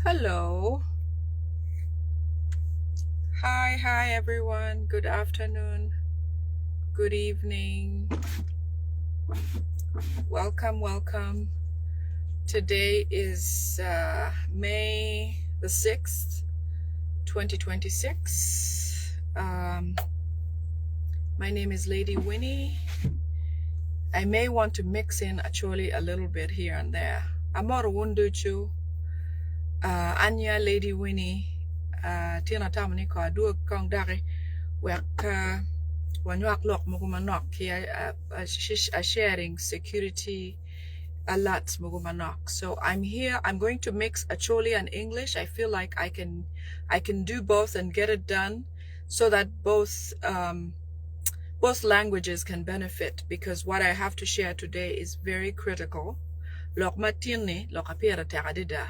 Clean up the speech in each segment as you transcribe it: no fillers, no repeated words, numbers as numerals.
Hello. Hi, everyone. Good afternoon. Good evening. Welcome. Today is May the 6th, 2026. My name is Lady Winnie. I may want to mix in actually a little bit here and there. Amor Wunduchu, Anya Lady Winnie, Tina Tamani ko adu kong dari work wanyak lock mugumanok here sharing security alerts mugumanok. So I'm here. I'm going to mix Acholi and English. I feel like I can do both and get it done so that both languages can benefit, because what I have to share today is very critical. Lok matini lok apira tagadida.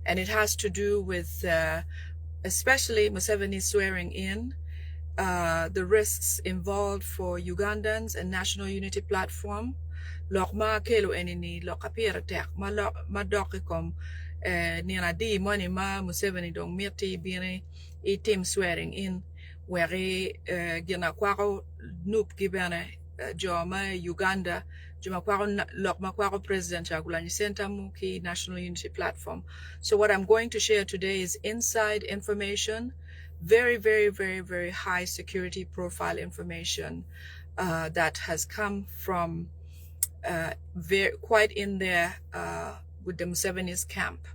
And it has to do with especially Museveni swearing in, the risks involved for Ugandans and National Unity Platform. Lok ma kelo enini lok apira tek ma dokikom nina di money ma Museveni dong mirti bini team swearing in where gina kwako nup gibane joma Uganda juma kwako lok ma kwako President Chagulanyi Sentamu ki National Unity Platform. So what I'm going to share today is inside information, very high security profile information that has come from quite in there with the Museveni's camp.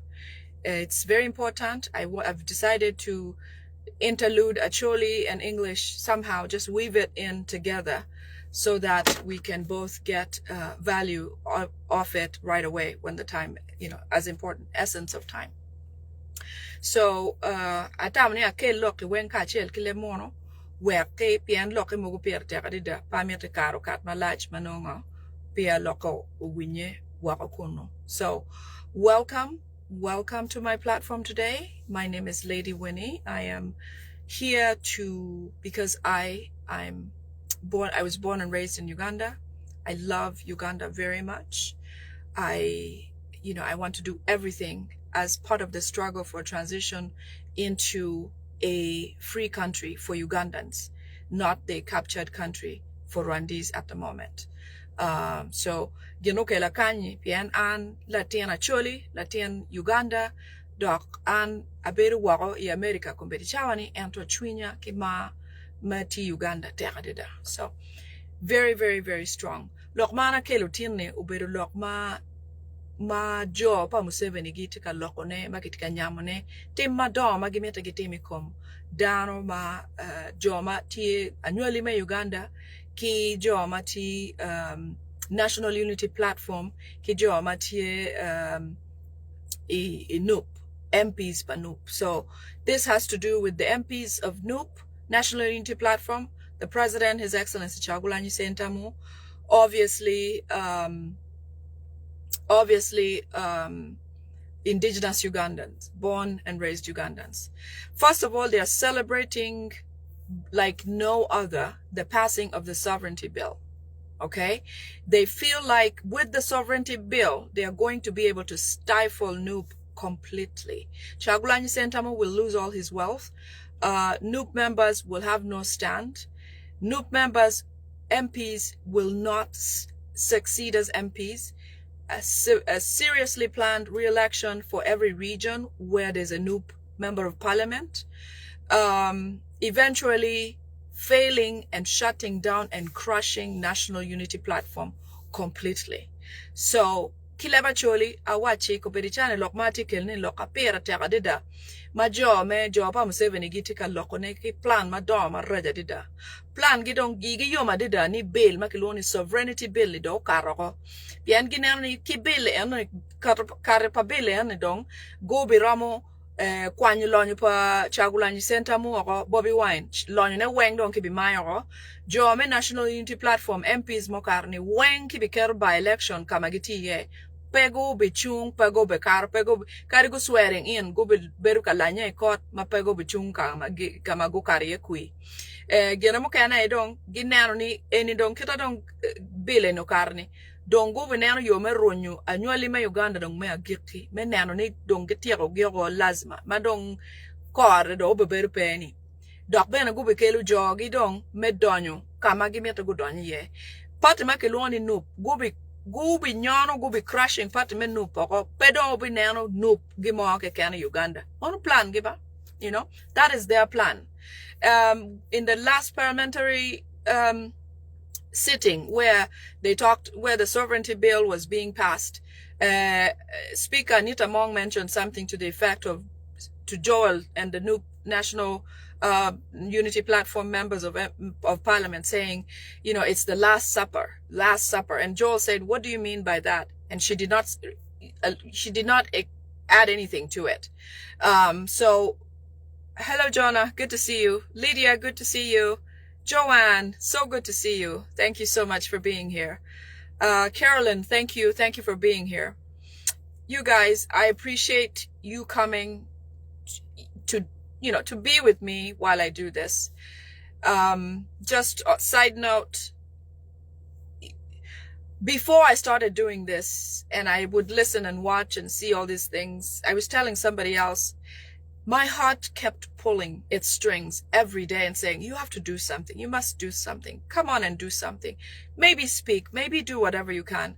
It's very important. I've decided to interlude Acholi and English somehow, just weave it in together so that we can both get value off it right away when the time, as important, essence of time. So atamni ake loki wen ka chel kile mono where ke pian loki mugu pier tekadida pamete karo kat malach manonga pia loko winye wakakuno. So welcome to my platform today. My name is Lady Winnie. I am here because I was born and raised in Uganda. I love Uganda very much. I want to do everything as part of the struggle for transition into a free country for Ugandans, not the captured country for Rwandese at the moment. So ginuke la kanyi pian an latien Acholi, latien Uganda, doc an aberu wako I America kumbedi chawani ento chwinya kima mati Uganda teradida. So very strong. Lokmana kelo tinne uberu lokma ma jo pa Museveni gitika lokone magitika nyamone tim ma do magimeta gitimi kom dano ma jo ma ti annually me Uganda ki jo ma ti National Unity Platform ki jo ma ti NUP MPs pa NUP. So this has to do with the MPs of NUP, National Unity Platform, the President, His Excellency Chagulanyi Sentamu, obviously indigenous Ugandans, born and raised Ugandans. First of all, they are celebrating like no other the passing of the sovereignty bill. Okay, they feel like with the sovereignty bill they are going to be able to stifle NUP completely. Chagulanyi Sentamu will lose all his wealth. NUP members will have no stand. NUP members, MPs will not succeed as MPs. A seriously planned re-election for every region where there's a NUP member of parliament, eventually failing and shutting down and crushing National Unity Platform completely. So kileba choli awachi ko bedichane lokmati kelni lokapera tegadida majo me jo pa Museveni gitika lokone ki plan madom marraja dida plan gidong gigi yoma dida ni bill makiloni sovereignty bill do karoko pian ginani ki bill en kare pa bill en dong go biramo kwanyu lonyu pa Chagulanyi Sentamu or Bobby Wine lonyu ne weng dong ki bi mayo jo me National Unity Platform MPs mokarni weng ki bi ker by election kamagiti ye pego be chung pego be karigo swearing in go be beru kalanya court ma pego be chung kama go kariye kui gena mo kana edong ginano ni eni dong kita dong bile no karni dong go be nano yo me ronyo annually me Uganda dong me agiki me nano ni dong getiego gyogo lazima ma dong kor do be ber peni dok bena go be kelu jogi dong me donyo kama gi meto go donyo ye pati ma keloni nup go be nyono go be crashing pati me nup oko pedo be nano nup gi mo ke kana Uganda on plan giba, you know, that is their plan. In the last parliamentary sitting where they talked, where the sovereignty bill was being passed, Speaker Anita Mong mentioned something to the effect of, to Joel and the new National Unity Platform members of Parliament, saying, you know, it's the Last Supper. And Joel said, what do you mean by that? And she did not add anything to it. So, hello, Jonah. Good to see you. Lydia, good to see you. Joanne, so good to see you. Thank you so much for being here. Carolyn, thank you. Thank you for being here. You guys, I appreciate you coming to, you know, to be with me while I do this. Just a side note, before I started doing this and I would listen and watch and see all these things, I was telling somebody else, my heart kept pulling its strings every day and saying, you have to do something. You must do something. Come on and do something. Maybe speak, maybe do whatever you can.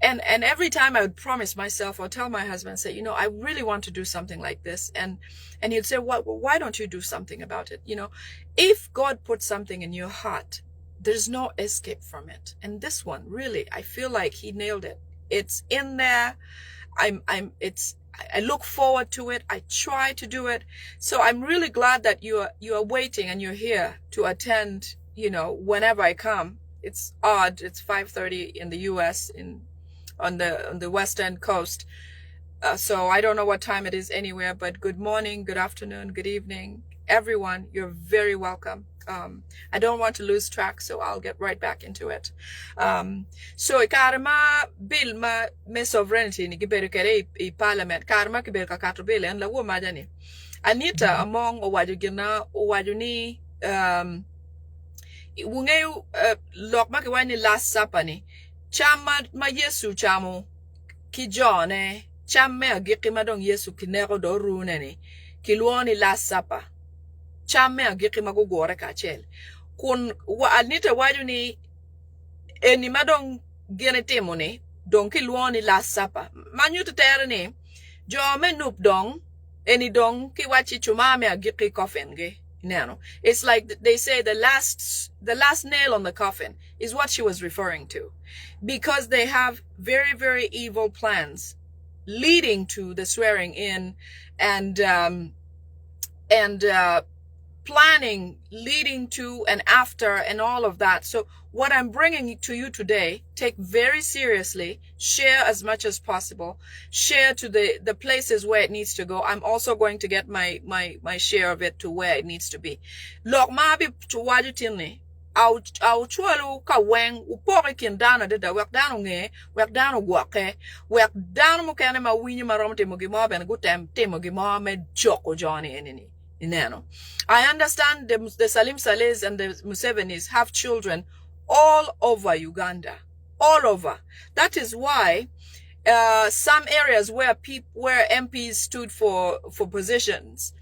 And every time I would promise myself or tell my husband, say, you know, I really want to do something like this. And he'd say, well, why don't you do something about it? You know, if God put something in your heart, there's no escape from it. And this one, really, I feel like he nailed it. It's in there. I look forward to it. I try to do it. So I'm really glad that you are waiting and you're here to attend, you know, whenever I come. It's odd. It's 5:30 in the US on the western coast. So I don't know what time it is anywhere, but good morning, good afternoon, good evening. Everyone, you're very welcome. I don't want to lose track, so I'll get right back into it. So karma bill me sovereignty ni giberu kere I parliament karma giberu ka kato bill en la wo majani. Anita among owaju ni wungeyu lok ma kiwani last supper ni chama ma Yesu chamo ki jone chamme agiki madong Yesu kinero do rune ni kilwoni last supper chamme agiki magugore kachel kun Anita waju ni eni madong gene timo ni dong kilwoni last supper manyu tere ni jo me nup dong eni dong ki wachi chumame agiki coffin ge. No. It's like they say the last nail on the coffin is what she was referring to, because they have very, very evil plans leading to the swearing in and planning leading to and after and all of that. So what I'm bringing to you today, take very seriously, share as much as possible, share to the places where it needs to go. I'm also going to get my share of it to where it needs to be. Lok mabi chuwaju tinni, au chualu ka weng, upori kin dana de da wek dano nge, wek dano guake, wek dano mukene ma winyi marom te mugimo ben gutem te mugimo me joko Johnny enini. I understand the Salim Salehs and the Musevenis have children all over Uganda, all over. That is why some areas where MPs stood for positions,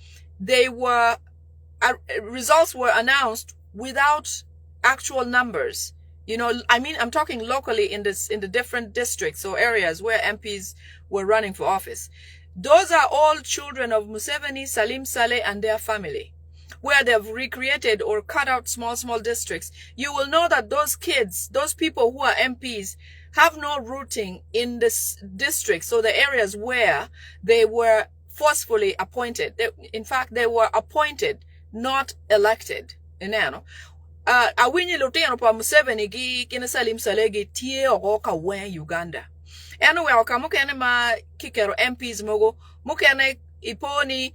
results were announced without actual numbers. You know, I mean, I'm talking locally in the different districts or areas where MPs were running for office. Those are all children of Museveni, Salim Saleh, and their family, where they've recreated or cut out small districts. You will know that those kids, those people who are MPs, have no rooting in this district. So the areas where they were forcefully appointed. In fact, they were appointed, not elected. Awinyi lutino pa Museveni gi kina Salim Saleh gi tie ogoka we Uganda. Anyway, mukene ma kikero MPs mogo, mukene iponi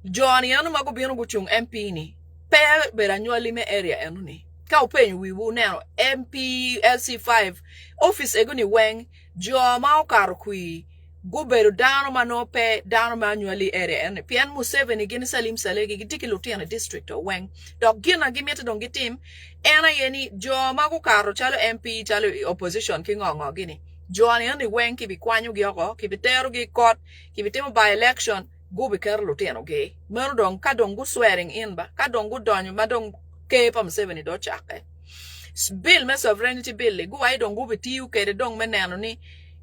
Johnny anu mago bino guchung MP ni. Per beranyuali me area enu ni. Ka upenyu wiwu neno MP LC5 office eguni weng jo ma okaro kui guberu dano manope dano manually ere and pian Museveni gini Salim Saleh gi tiki lutiana district o weng dok gina gimiete dong gitim ena yeni jo magu karo chalo MP chalo opposition ki ngongo gini jo ani weng ki bi kwanyu gi oko ki bi tero gi court ki bi timo by election gubi ker lutiano ge mero dong ka dong gu swearing in ba ka dong gu donyo ma dong ke pa Museveni do chake bill me sovereignty bill gu ai dong gu bi tiu kere dong meneno ni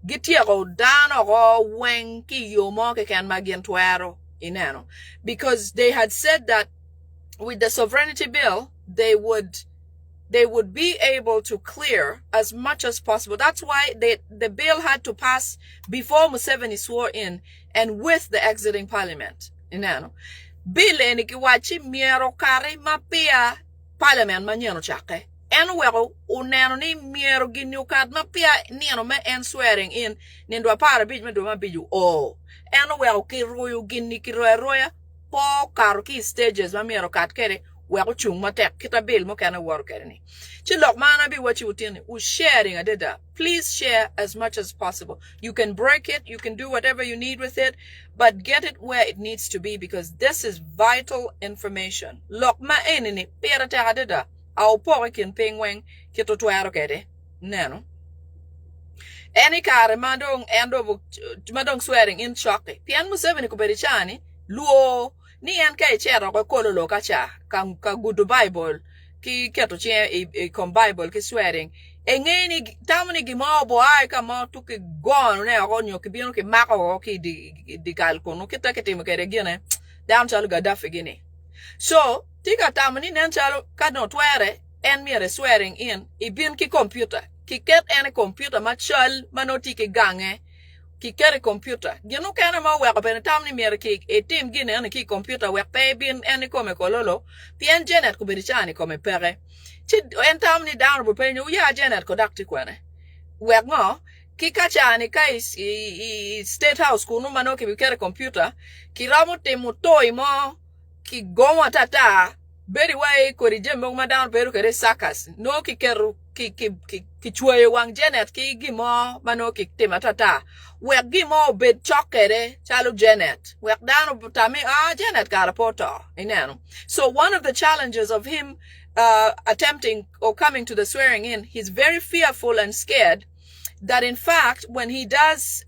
gitiego dano go wen ki yomo ke kan magien tuero ineno because they had said that with the sovereignty bill they would be able to clear as much as possible. That's why the bill had to pass before Museveni swore in and with the exiting parliament ineno bill eni ki wachi miero kare mapia parliament manyeno chake en wego uneno ni miero gini ukad mapia nieno me en swearing in nindwa para bij me duma biju en wego ki ruyu gini ki roya po karo ki stages ma miero kat kere wego chung matek kita bill mo kana waro kere ni chilok mana bi wachi utini u sharing adida please share as much as possible. You can break it, you can do whatever you need with it, but get it where it needs to be because this is vital information. Lok ma enini pera te adida au pore kin pingweng kito tuero kede neno any kare madong swearing in choke pian Museveni ko berichani luo ni en kai chero ko kololo kacha ka good bible ki keto che e kon bible ki swearing engeni tamni gimo bo ai kama tu ki gon ne agonyo ki bino ki mako ki di kalkono kita ketimo kede gine down chalo Gaddafi gini so tika tamani nen chalo kano twere en mere swearing in ibin ki computer ki ket en computer machal manoti ki gange ki kere computer gino kana ma weko pen tamni mere ki etim gine en ki computer we pe bin en ko me kololo pien Janet ko berichani ko me pere ti en tamni down bo pe nyu ya Janet ko dakti kwene we ngo ki kachani kai state house kuno mano ki kere computer ki ramo temu toy mo ki goma tata beri wai korijembe ma down peru kere sakas no ki keru ki chwe wang Janet ki gimo mano ki tema tata we gimo bed chokere chalo Janet we down butami Janet got a poto ineno so one of the challenges of him attempting or coming to the swearing in he's very fearful and scared that in fact when he does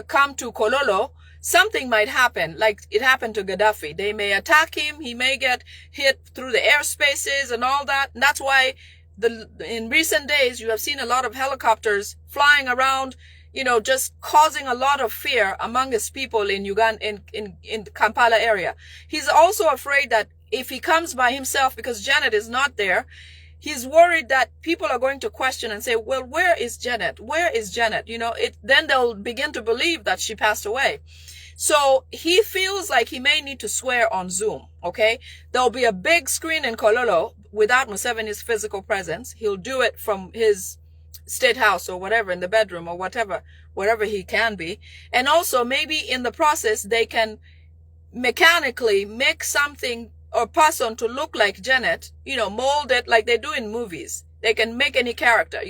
come to Kololo something might happen, like it happened to Gaddafi. They may attack him. He may get hit through the airspaces and all that. And that's why in recent days, you have seen a lot of helicopters flying around, just causing a lot of fear among his people in Uganda, in the Kampala area. He's also afraid that if he comes by himself, because Janet is not there, he's worried that people are going to question and say, well, where is Janet? Where is Janet? Then they'll begin to believe that she passed away. So he feels like he may need to swear on Zoom, okay? There'll be a big screen in Kololo without Museveni's physical presence. He'll do it from his state house or whatever, in the bedroom or wherever he can be. And also maybe in the process, they can mechanically make something or person to look like Janet, mold it like they do in movies. They can make any character,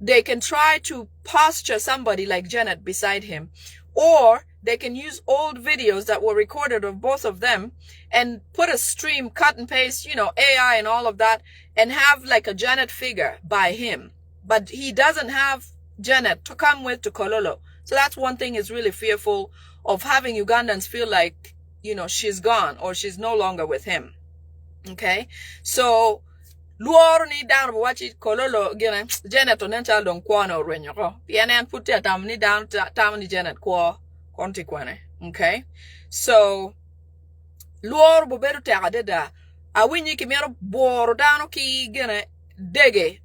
They can try to posture somebody like Janet beside him. Or they can use old videos that were recorded of both of them and put a stream, cut and paste, AI and all of that, and have like a Janet figure by him. But he doesn't have Janet to come with to Kololo. So that's one thing he's really fearful of, having Ugandans feel like, she's gone or she's no longer with him. Okay? So, luoro ni down wachi Kololo gina Janet onenchal don kwano renyo ko. Pianen puti tam ni down tam ni Janet kwa konti kwane. Okay? So, luoro boberu te adeda. Awinyi kimero boro dano ki gina dege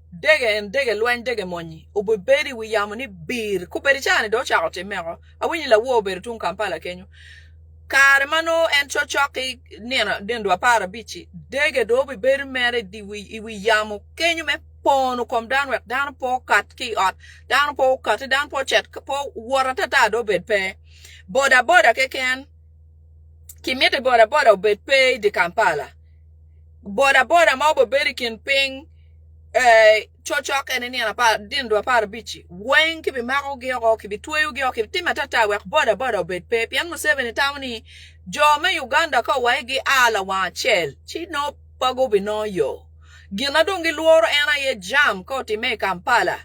lwen dege monyi. Ubeberi wiyamu ni bir. Kuberi chani do chakote mero. Awinyi la uo beri tun Kampala Kenyu. Kare mano en chochoki nena dendwa para bichi dege do be beri mere di wi yamu Kenyu me pono kom dan po kat ki ot dan po kat dan po chet po waratata do bed pe boda ke ken kimete boda bed pe di Kampala boda mo bo beri kin ping chochok and any apa dindo apa bichi wen ki be mako ge o ki be tuyu ge o ki timatata we boda bet pe pian Museveni tamani jo me Uganda ko wa gi ala wa chel chi no pago be no yo gina dongi luoro ena ye jam ko ti me Kampala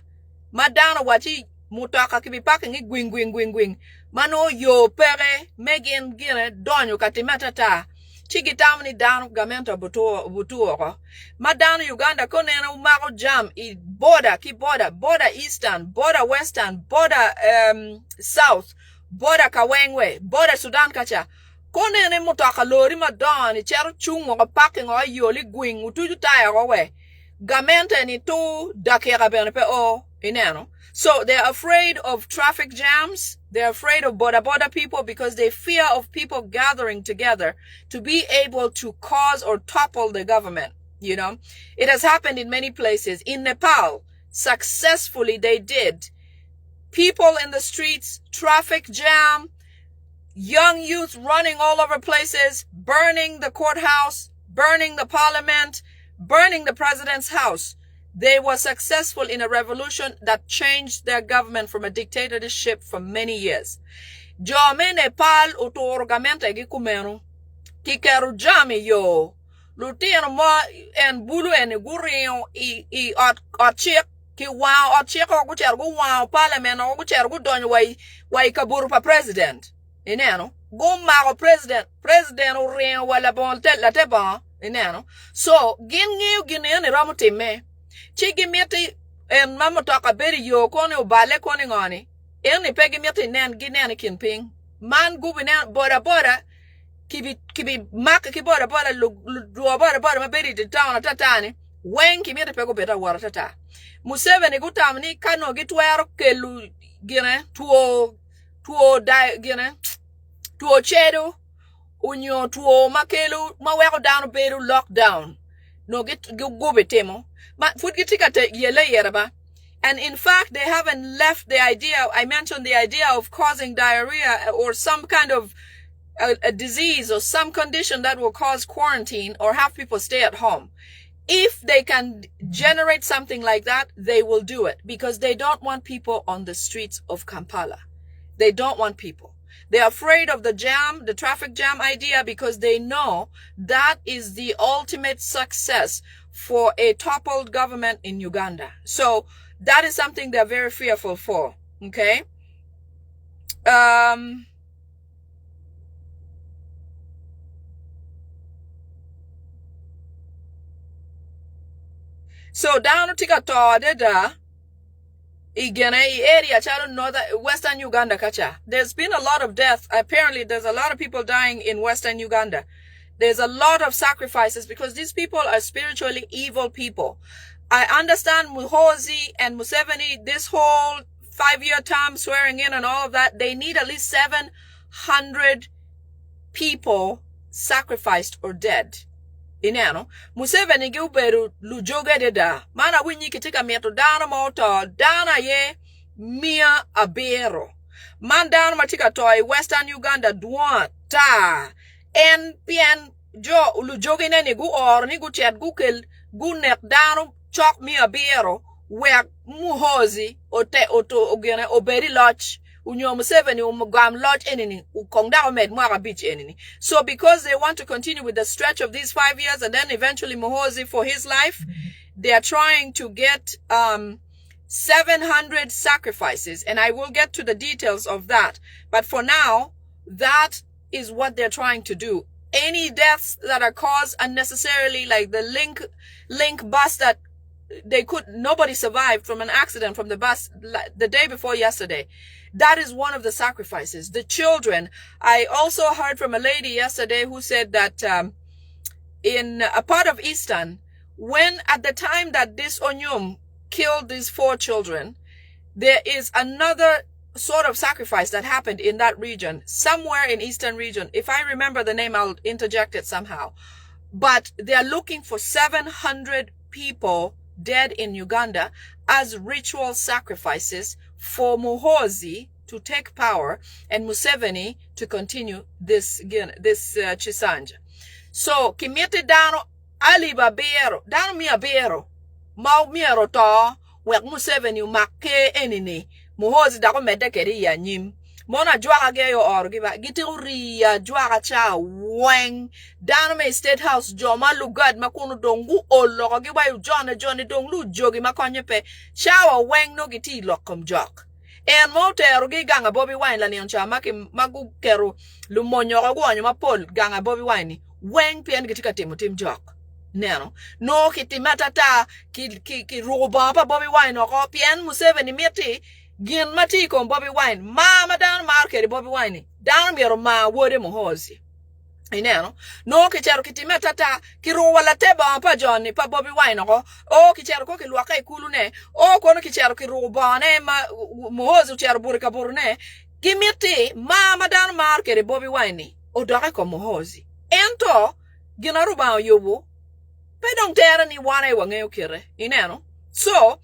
madana wati mutaka ki be packing gwing mano yo pere megin gine donyo katimatata chigi tamni down gamento butuoro madana Uganda konena umaro jam I border eastern border western border south border kawengwe border Sudan kacha konene mutaka lori madani chero chungo ka packing o yoli gwing utuju taya we gamento ni tu dakera benpe o ineno. So they're afraid of traffic jams. They're afraid of border people because they fear of people gathering together to be able to cause or topple the government. You know, it has happened in many places. In Nepal, successfully they did. People in the streets, traffic jam, young youth running all over places, burning the courthouse, burning the parliament, burning the president's house. They were successful in a revolution that changed their government from a dictatorship for many years. Jome Nepal utorgamenta gi kumenu. Kikeru jami yo. Lutino mo en bulu en guriyo I otchik ki wow otchik o gucher gu wow parliament o gucher gu donyo wai kaburu pa president. Ineno. Gumma president uriyo wala bon la teba. Ineno. So gin ramu time. Chigi mieti en mama toka beri yo kone ubale kone ngani. Eni pegi mieti nen ginene kinping. Man gubi nen bora kibi maka ki bora luwa bora maberi di tauna tatani. Wen ki mieti pego beta wara tata. Museveni gutamni kano gitwero kelu gine tuo chedo unyo tuo makelu maweko down beru lockdown. No get gubi temo. And in fact, they haven't left the idea. I mentioned the idea of causing diarrhea or some kind of a disease or some condition that will cause quarantine or have people stay at home. If they can generate something like that, they will do it because they don't want people on the streets of Kampala. They don't want people. They're afraid of the jam, the traffic jam idea because they know that is the ultimate success for a toppled government in Uganda. So that is something they're very fearful for. Okay. So down to Tikatoa, area, northern, western Uganda, kacha. There's been a lot of death. Apparently, there's a lot of people dying in western Uganda. There's a lot of sacrifices because these people are spiritually evil people. I understand Muhoozi and Museveni, this whole 5-year term swearing in and all of that, they need at least 700 people sacrificed or dead. Inano, Museveni guberu lujoge de da. Mana winyi kitika mieto dana moto, dana ye mia abero. Man dana matika toy western Uganda duan ta. En pien jo lujoge ne ni gu or ni gu chet gu kel gu nek dano chok mia abero. Wek Muhoozi ote oto ogene oberi loch. Unyo Museveni umugam lodge enini ukongda med mwara beach enini. So because they want to continue with the stretch of these 5 years and then eventually Muhoozi for his life, they are trying to get 700 sacrifices, and I will get to the details of that. But for now, that is what they're trying to do. Any deaths that are caused unnecessarily, like the link bus that nobody survived from an accident from the bus the day before yesterday. That is one of the sacrifices. The children. I also heard from a lady yesterday who said that in a part of Eastern, when at the time that this Onyum killed these 4 children, there is another sort of sacrifice that happened in that region, somewhere in Eastern region. If I remember the name, I'll interject it somehow. But they are looking for 700 people dead in Uganda as ritual sacrifices for Muhoozi to take power and Museveni to continue this Chisanja. So, Kimete Dano Ali Babero, Dano Mia Bero, mau miero to wek Museveni make enini Muhozi dako medekeri ya nyim mona jwaga ge yo or giba gituri ya jwaga cha weng down me state house joma lugad makunu dongu olo giba yu Johnny donglu jogi makonye pe shawa weng no giti lokom jok en moter gi ganga Bobby Wine la ni oncha magu keru lumonyo go anyo mapol ganga Bobby Wine weng pien gitika tim jok neno no kitimata ta ki roba pa Bobby Wine ko pien Museveni mieti gin mati kon Bobby Wine ma down market Bobby Wine down biero ma wode Muhozi ineno no kichero kitimata ta kiro wala teba pa Johnny pa Bobby Wine ko o kichero ko kilwaka ikulu ne o kono kichero kiroba ne ma Muhozi chero burika burne kimiti ma down market Bobby Wine o doka ko Muhozi ento gina ruba yobo pe don't tera ni wana wange ukire ineno so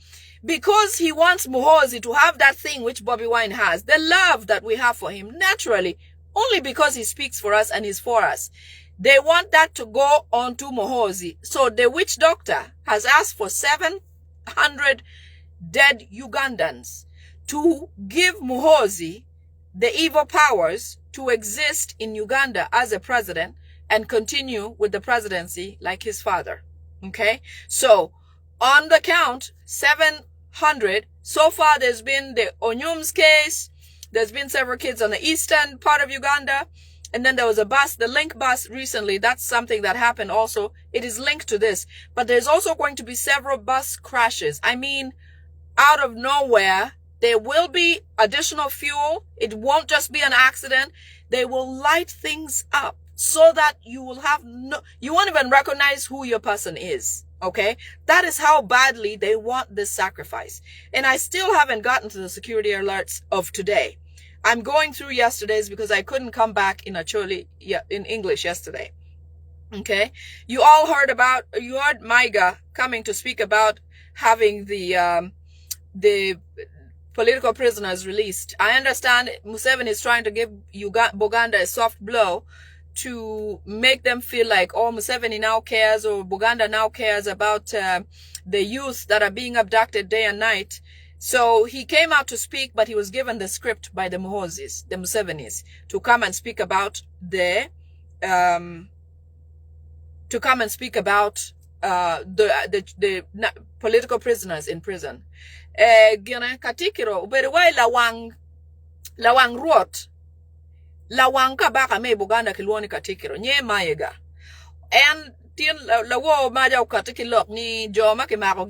because he wants Muhozi to have that thing which Bobby Wine has, the love that we have for him, naturally, only because he speaks for us and is for us. They want that to go on to Muhozi. So the witch doctor has asked for 700 dead Ugandans to give Muhozi the evil powers to exist in Uganda as a president and continue with the presidency like his father. Okay? So, on the count, 700. So far, there's been the Onyum's case. There's been several kids on the eastern part of Uganda. And then there was a bus, the Link bus recently. That's something that happened also. It is linked to this. But there's also going to be several bus crashes. I mean, out of nowhere, there will be additional fuel. It won't just be an accident. They will light things up so that you will have you won't even recognize who your person is. Okay, that is how badly they want this sacrifice. And I still haven't gotten to the security alerts of today. I'm going through yesterday's because I couldn't come back in in English yesterday. Okay, you heard Maiga coming to speak about having the political prisoners released. I understand Museveni is trying to give Buganda a soft blow to make them feel like, oh, Museveni now cares, or Buganda now cares about the youth that are being abducted day and night. So he came out to speak, but he was given the script by the Muhozis, the Musevenis, to come and speak about the political prisoners in prison. Gina katikiro uberiwai lawang ruot lawang kabaka me Buganda kilwoni katikiro nye maega en tien lawo maja ukatikilok ni jo makimako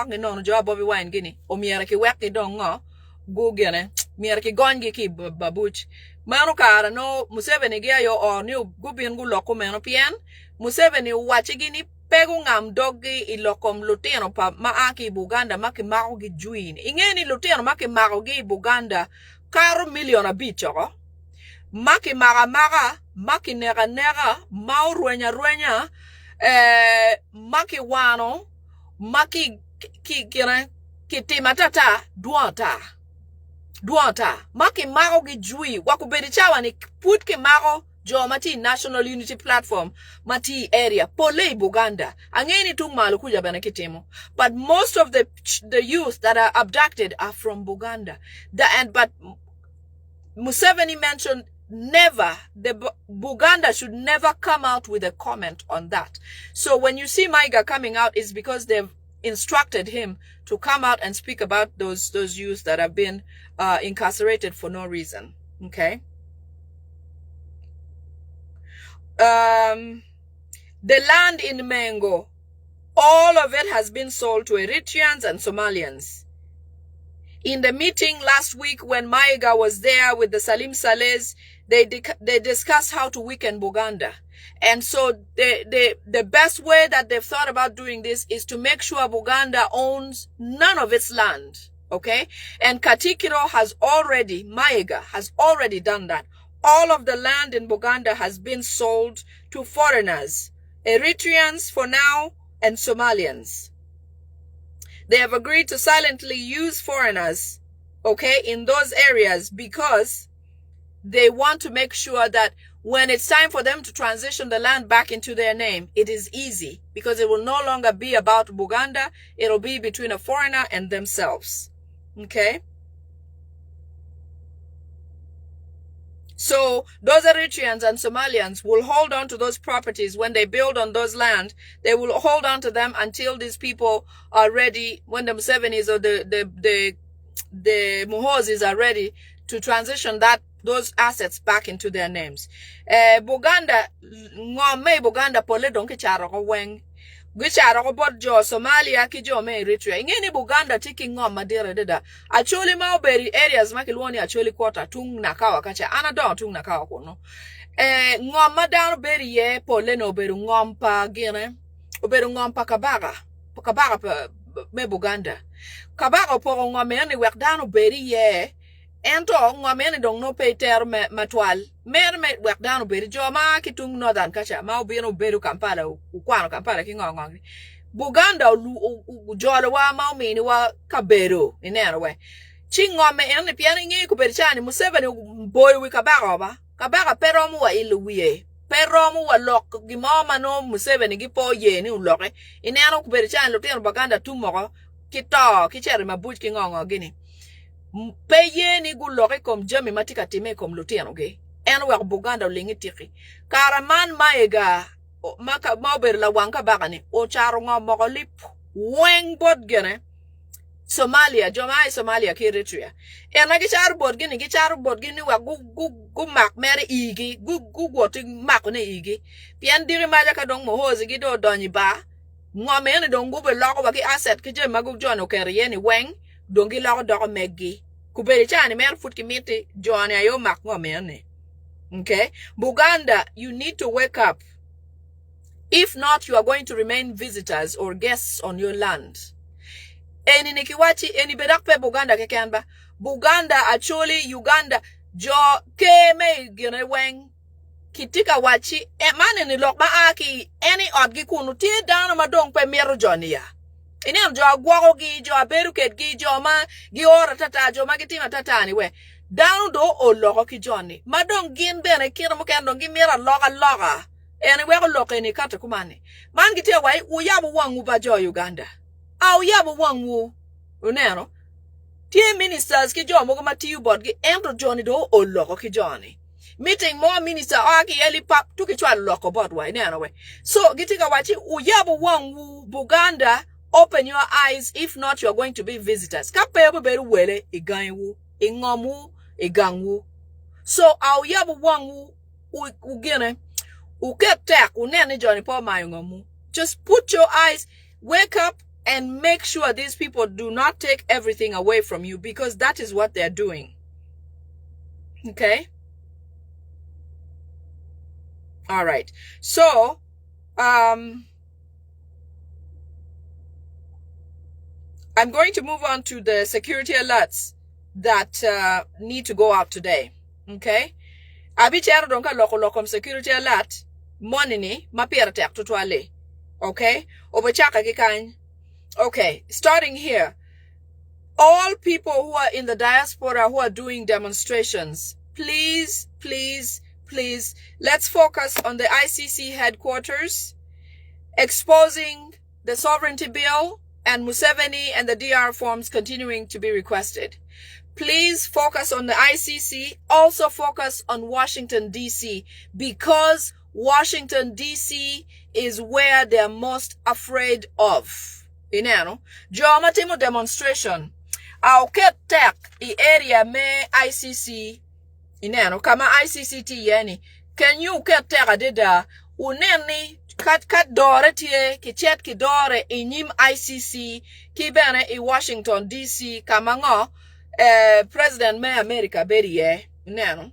ni nono jo Bobby Wine gini o miera ki wek ki dongo gugene miera ki gongi ki babuch mano kara no Museveni gia yo or ni gubin gu loko meno pien Museveni wachi gini pegu ngam dogi ilokom luteno pa maaki Buganda makimako gi juin ingeni luteno makimako gi Buganda karo million abichoko maki maga maki nega mau ruenya maki wano maki kitimatata duata maki mago gi jui wakubedi chawa ni put ki mago jo mati National Unity Platform mati area pole Buganda angeni tung malu kuja bana kitimo, but most of the youth that are abducted are from Buganda. But Museveni mentioned never, Buganda should never come out with a comment on that. So when you see Maiga coming out, it's because they've instructed him to come out and speak about those youth that have been incarcerated for no reason. Okay. The land in Mengo, all of it has been sold to Eritreans and Somalians. In the meeting last week when Maiga was there with the Salim Salehs, they discussed how to weaken Buganda. And so the best way that they've thought about doing this is to make sure Buganda owns none of its land. Okay? And Katikiro Maiga has already done that. All of the land in Buganda has been sold to foreigners, Eritreans for now, and Somalians. They have agreed to silently use foreigners, okay, in those areas because they want to make sure that when it's time for them to transition the land back into their name, it is easy because it will no longer be about Buganda. It'll be between a foreigner and themselves. Okay? So those Eritreans and Somalians will hold on to those properties when they build on those land. They will hold on to them until these people are ready, when the Musevenis or the Muhozis are ready to transition those assets back into their names. Buganda, ngome Buganda pole donke charo ko weng. Gicharo ko bod jo Somalia ki jo me Eritrea. Ingeni Buganda tiki ngom madira deda. Actually mauberi areas makilwoni actually quarter tung nakawa kacha. Anadon tung nakawa kono. Ngom madano beri ye pole no beru ngom pa gine. Oberu ngom pa kabaga. Kabaga pa me Buganda. Kabaga po ngom yani wekdano beri ye. Ento ngomeni dong no pay ter matwal mer me wek down beri joma kitung northern kacha ma obiro beru Kampala ukwano Kampala kingongongi Buganda jolo wa ma mini wa kabero inero we chingome ene piani ngi ku berchani Museveni boy wi kabaga peromu wa iluwie peromu wa lok gimoma no Museveni gipo ye ni uloke inero ku berchani lutien Buganda tumoko kito kichere mabuch kingongo gini peye ni guloke kom jami matika time kom lutiano ge en wa Buganda lingi tiki karaman maega maka mober la wanka bagani o charo ngomoko lip weng bod gene Somalia jomai Somalia ki Eritrea ena gi charo bod gini wa gu mak mere igi gu goti mak ne igi pian diri maja ka dong Muhozi gi do donyi ba ngome ne dong gu be loko wa ki asset ki je magu jono kere ni weng dongi lako doko meggi kubeli chani mer futki miti joani ayo mak ngomene. Okay, Buganda, you need to wake up. If not, you are going to remain visitors or guests on your land. Eni nikiwachi eni bedakpe Buganda kekenba Buganda actually Uganda jo keme gene weng kitika wachi mane ni lok ma aki eni odgi kunu ti dano madong pe mero jonia inem jo agwago gi jo aberuket gi jo ma gi ora tata jo ma gitima tata ni we down do o loko ki joni madong gin bene kira mo kendo gi mira loga eni we ko loke ni kata kumane man gitia wai uyabu wangu ba jo Uganda au yabu wangu unero tie ministers ki jo mo ma tiu bod gi ento joni do o loko ki joni meeting more minister aki eli pap tuki chwa loko bod wai nero we so gitika wachi uyabu wangu Buganda. Open your eyes. If not, you are going to be visitors. Kapebu beru wele iganwu, ingomu, igangwu. So au yabu wangu ugene uketek unene joni po mayungomu. Just put your eyes, wake up and make sure these people do not take everything away from you because that is what they're doing. Okay? All right. So, I'm going to move on to the security alerts that need to go out today. Okay? Abichero donka lokom security alert monini mapiera tek tutwale. Okay? Obachaka kikany. Okay, starting here. All people who are in the diaspora who are doing demonstrations, please, let's focus on the ICC headquarters, exposing the sovereignty bill, and Museveni and the DR forms continuing to be requested. Please focus on the ICC. Also focus on Washington, D.C. because Washington, D.C. is where they're most afraid of. Inano, Joma timo demonstration. Au ketek I area me ICC. Inano, kama ICCT yeni. Can you ketek adida uneni kat dore tie kichet ki dore inyim ICC ki bene I Washington DC kama ngo President me America beriye neno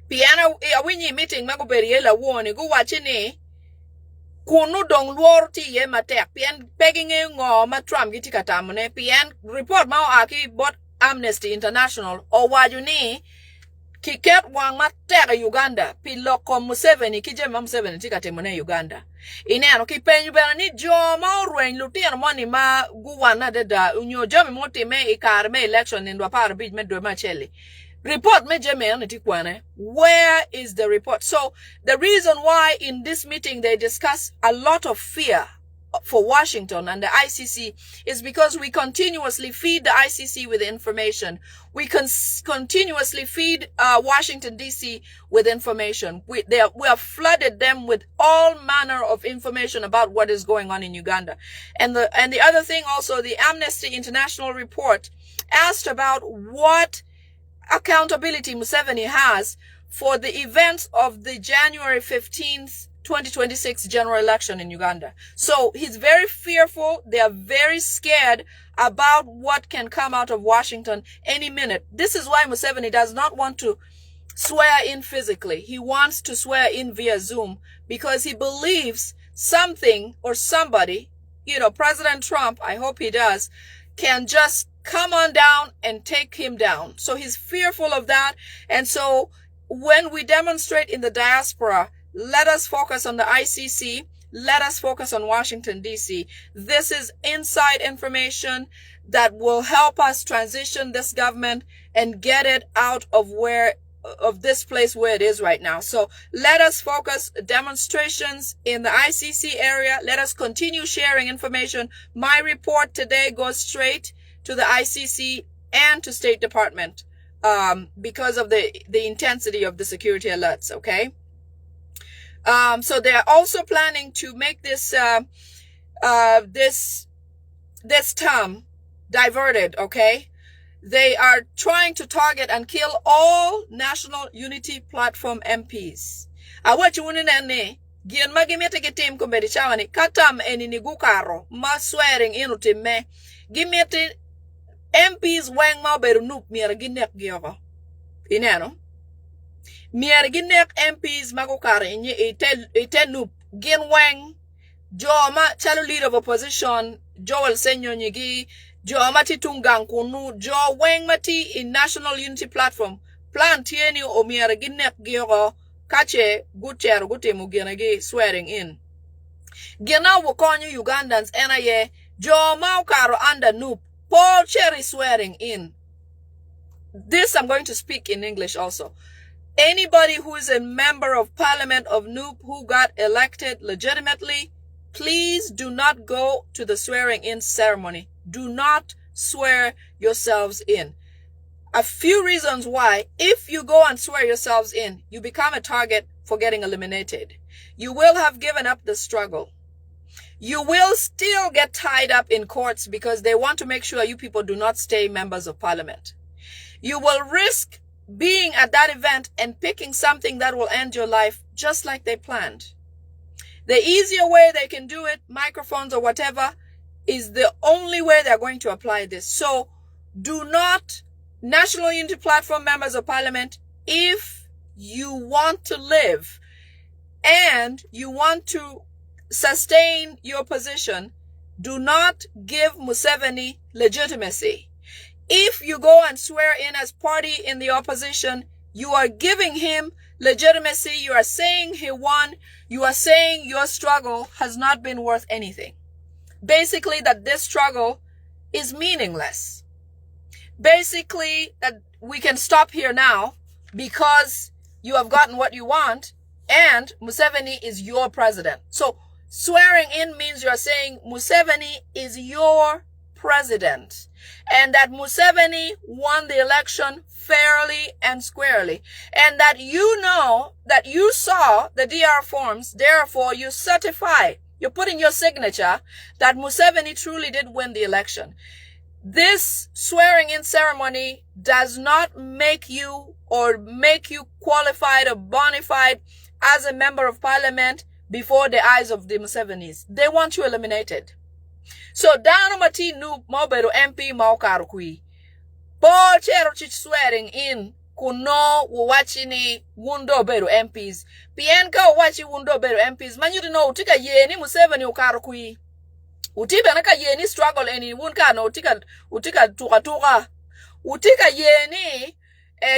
piano awinyi meeting mago beriye la woni go wachini kunu dong luor ti ye matek pian pegging ngo ma Trump giti katamune pian report ma aki bot Amnesty International o wajuni kiket wang matera Uganda piloko Museveni kijema Museveni tika temone Uganda ineno kipenyu bena ni joma orwen lutien moni ma guwana deda unyo jomi moti me ikar me election ndwa par bij medwe macheli Report me Jeme. Where is the report? So the reason why in this meeting they discuss a lot of fear for Washington and the ICC is because we continuously feed the ICC with information. We continuously feed Washington, D.C. with information. We have flooded them with all manner of information about what is going on in Uganda. And the other thing also, the Amnesty International report asked about what accountability Museveni has for the events of the January 15th 2026 general election in Uganda. So he's very fearful. They are very scared about what can come out of Washington any minute. This is why Museveni does not want to swear in physically. He wants to swear in via Zoom because he believes something or somebody, President Trump, I hope he does, can just come on down and take him down. So he's fearful of that. And so when we demonstrate in the diaspora, let us focus on the ICC. Let us focus on Washington, D.C. This is inside information that will help us transition this government and get it out of this place where it is right now. So let us focus demonstrations in the ICC area. Let us continue sharing information. My report today goes straight to the ICC and to State Department because of the intensity of the security alerts, okay? So they are also planning to make this this term diverted, okay? They are trying to target and kill all National Unity Platform MPs. Awachunene gien magimete gitim kumbedi chawani katam enini gukaro ma swearing inu timme gimete MPs weng ma beru nup mier ginek gyogo. Ineno? Mier ginek MPs magukare inye ite nup gin weng jo ma chalo leader of opposition Joel Senyo nyigi jo mati tungang kunu jo weng mati in National Unity Platform plan tieni o mier ginek gyogo kache guter gutimu ginagi swearing in. Gina wukonyo Ugandans enaye jo maukaro under nup Paul Cherry swearing in. This I'm going to speak in English also. Anybody who is a member of Parliament of Nupe who got elected legitimately, please do not go to the swearing in ceremony. Do not swear yourselves in. A few reasons why, if you go and swear yourselves in, you become a target for getting eliminated. You will have given up the struggle. You will still get tied up in courts because they want to make sure you people do not stay members of Parliament. You will risk being at that event and picking something that will end your life just like they planned. The easier way they can do it, microphones or whatever, is the only way they're going to apply this. So do not, National Unity Platform members of Parliament, if you want to live and you want to sustain your position, do not give Museveni legitimacy. If you go and swear in as party in the opposition, you are giving him legitimacy. You are saying he won. You are saying your struggle has not been worth anything. Basically, that this struggle is meaningless. Basically, that we can stop here now because you have gotten what you want and Museveni is your president. So swearing in means you are saying Museveni is your president and that Museveni won the election fairly and squarely and that you know that you saw the DR forms, therefore you certify, you're putting your signature that Museveni truly did win the election. This swearing in ceremony does not make you qualified or bona fide as a member of parliament before the eyes of the Musevenis. They want you eliminated. So dano mati nu moberu MP maukaru kui. Paul chero chich swearing in kuno wachini wundo beru MPs. Pienka wachi wundo beru MPs. Manyuti no utika yeni Museveni ukaru kui. Utiba naka yeni struggle eni wunka no utika tuka. Utika yeni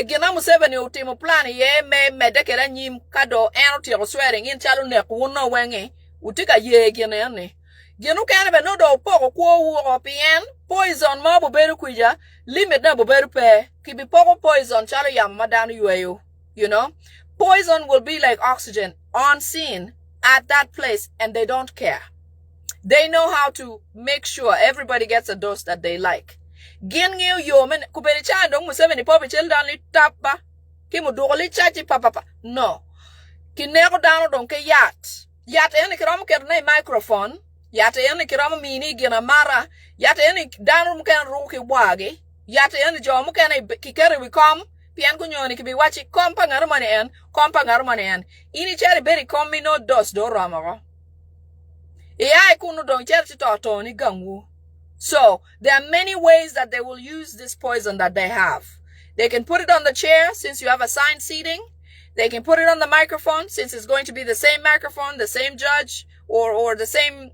gina Museveni utimu plani ye medekera nyim kado eno tiro swearing in chalo nek wuno wenge. Utika ye gina yani. Genu can be no do poko or pien, poison marble beru kuja, limit na beru pe, keep poko poison, chalo yam madanu you know. Poison will be like oxygen on scene at that place, and they don't care. They know how to make sure everybody gets a dose that they like. Gin you yomen kuberi cha dong Museveni popi children li tapba. Kimu dogoli chachi papa. No. Kineko dano dong ke yat. Yat ene kiramu kerne microphone. Yat ene kiramu mini gina mara. Yat ene dano mken ruki wagi. Yat ene jo mken kikere wikom. Pian kunyoni kibi wachi kompa ngarumane en. Ini chari beri komi no dos do ramaro. So, there are many ways that they will use this poison that they have. They can put it on the chair since you have assigned seating. They can put it on the microphone since it's going to be the same microphone, the same judge, or the same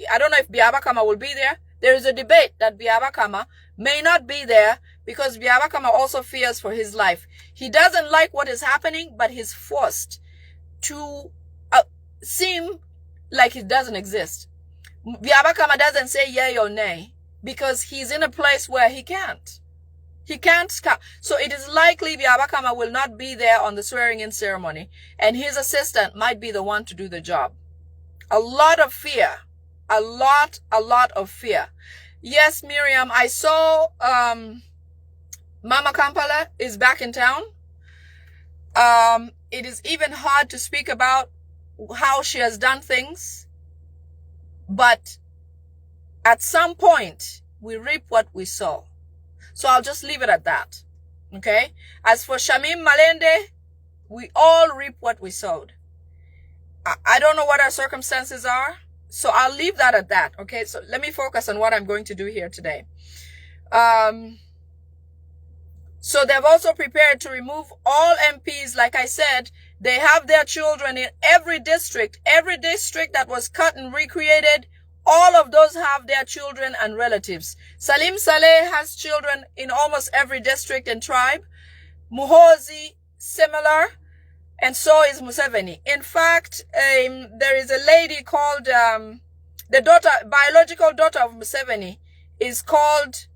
I don't know if Biabakama will be there. There is a debate that Biabakama may not be there because Biabakama also fears for his life. He doesn't like what is happening, but he's forced to seem like it doesn't exist. Biabakama doesn't say yay or nay because he's in a place where he can't. He can't. So it is likely Biabakama will not be there on the swearing-in ceremony, and his assistant might be the one to do the job. A lot of fear. A lot of fear. Yes, Miriam, I saw Mama Kampala is back in town. It is even hard to speak about how she has done things, but at some point we reap what we sow. So I'll just leave it at that. Okay? As for Shamim Malende, we all reap what we sowed. I don't know what our circumstances are, so I'll leave that at that. Okay? So let me focus on what I'm going to do here today. So they've also prepared to remove all MPs. Like I said, they have their children in every district that was cut and recreated. All of those have their children and relatives. Salim Saleh has children in almost every district and tribe. Muhozi, similar. And so is Museveni. In fact, there is a lady called, the biological daughter of Museveni is called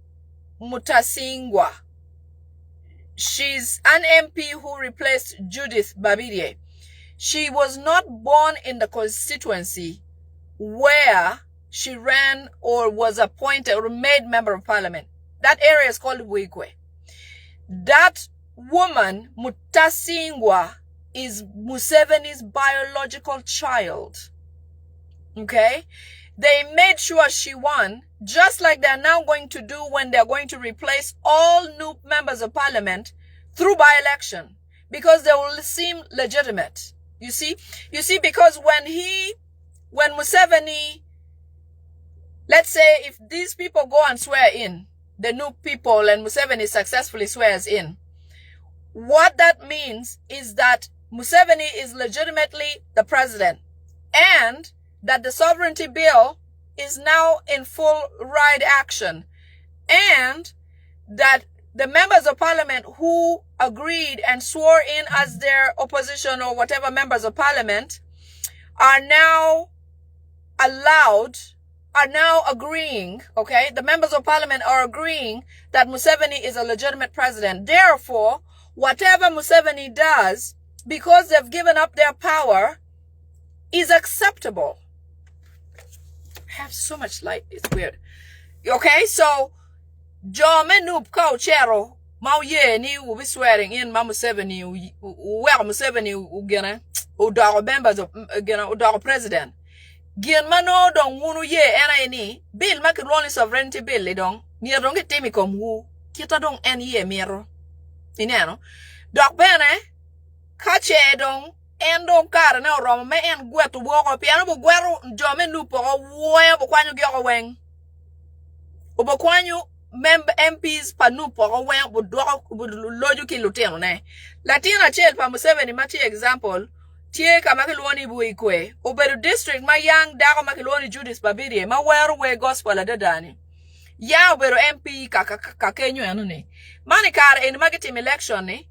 Mutasingwa. She's an MP who replaced Judith Babirye. She was not born in the constituency where she ran or was appointed or made member of parliament. That area is called Wigwe. That woman, Mutasingwa, is Museveni's biological child. Okay? They made sure she won, just like they're now going to do when they're going to replace all new members of parliament through by-election, because they will seem legitimate. You see, because when Museveni, let's say if these people go and swear in, the new people, and Museveni successfully swears in, what that means is that Museveni is legitimately the president, and that the sovereignty bill is now in full ride action, and that the members of parliament who agreed and swore in as their opposition or whatever members of parliament are now agreeing, okay? The members of parliament are agreeing that Museveni is a legitimate president. Therefore, whatever Museveni does, because they've given up their power, is acceptable. I have so much light, it's weird. Okay, so Jome noob ko chero mau ye ni will be swearing in ma Museveni well Museveni ugena udago members of ugena udago president. Gien mano dong wunu ye ena ni bill makiloni sovereignty bill dong ni dong ke temi kom wu kita dong en ye mero ineno dok bene kache dong en dong kar na ro me en gwetu bo ko piano bo gweru Jome noob po wo bo kwanyu gyo weng obo kwanyu member MPs panu po wen loju kiluteno ne Latina chel pa Museveni mati example tie kama kilwoni buikwe obedo district ma yang dago makilwoni Judith Babirye ma weru we gospel adadani ya obedo MP ka Kenyo anu ne mani kar en magitim election ne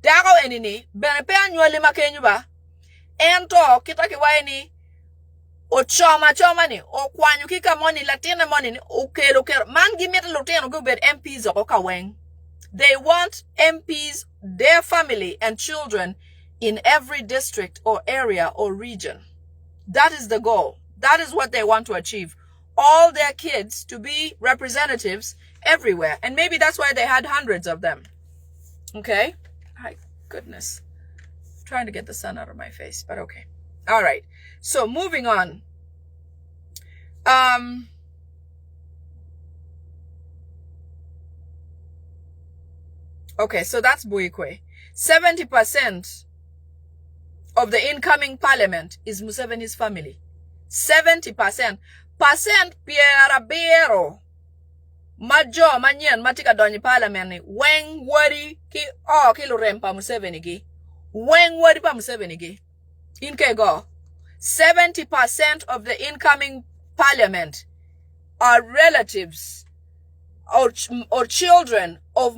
dago enini bene pe anywali ma Kenyo ba ento kita ki waini o choma ni o kwanyu kika money latina money ni o kelo man give me the luteno go bet MPs o kaweng. They want MPs, their family and children in every district or area or region. That is the goal. That is what they want to achieve. All their kids to be representatives everywhere. And maybe that's why they had hundreds of them. Okay? My goodness. I'm trying to get the sun out of my face, but okay. All right. So moving on. Okay, so that's Buikwe. 70% of the incoming parliament is Museveni's family. 70%. Percent Pierre Bero. Majo manyen matika donyi parliament ni weng wari ki lurem pa Museveni gi. Weng wari pa Museveni gi. Inke go. 70% of the incoming parliament are relatives or children of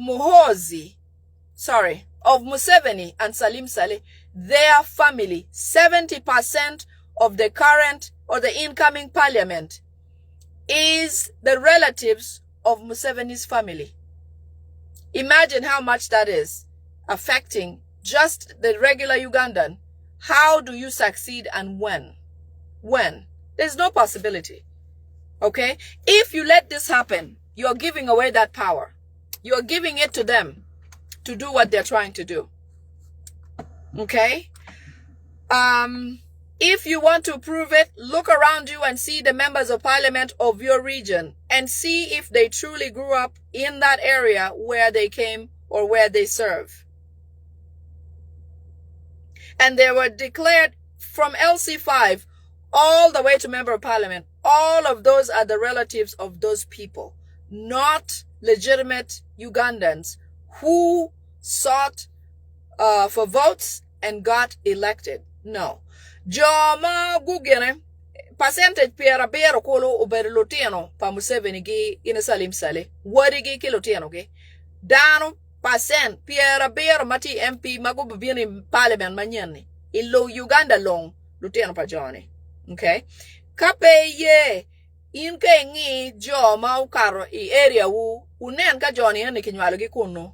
of Museveni and Salim Saleh, their family. 70% of the current or the incoming parliament is the relatives of Museveni's family. Imagine how much that is affecting just the regular Ugandan. How do you succeed and when? When? There's no possibility. Okay? If you let this happen, you're giving away that power. You're giving it to them to do what they're trying to do. Okay? If you want to prove it, look around you and see the members of parliament of your region and see if they truly grew up in that area where they came or where they serve. And they were declared from LC5 all the way to member of parliament. All of those are the relatives of those people, not legitimate Ugandans who sought for votes and got elected. No. Joma gugene percentage pera bero kolo uberloteno pa Museveni gi ina Salim Saleh. Wadi gi kiloteno gi. Dano percent pera bero mati MP magubu bini parliament manyani. Ilo Uganda long luteno pa Johnny. Okay? Kape ye inke ngi joma ukaro I area wu unen ka Johnny hani kinywalo gi kuno.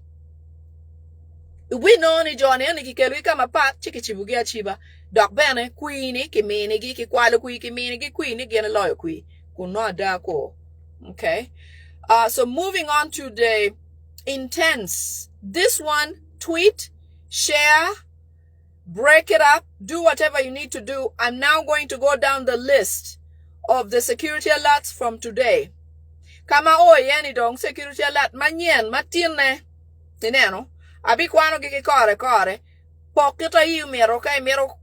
We know ni Johnny hani kikelu kama pat chiki chibugi achiba. Dok bene queenie ki mini gi ki kwalo kui ki mini gi queenie gena lawyer kui kuno da ko. Okay. So moving on to the intents. This one, tweet, share, break it up, do whatever you need to do. I'm now going to go down the list of the security alerts from today. Kama yani dong security alert manyen matine. Tineno. Abi kwano gi kore. Pokita yu mero kay mero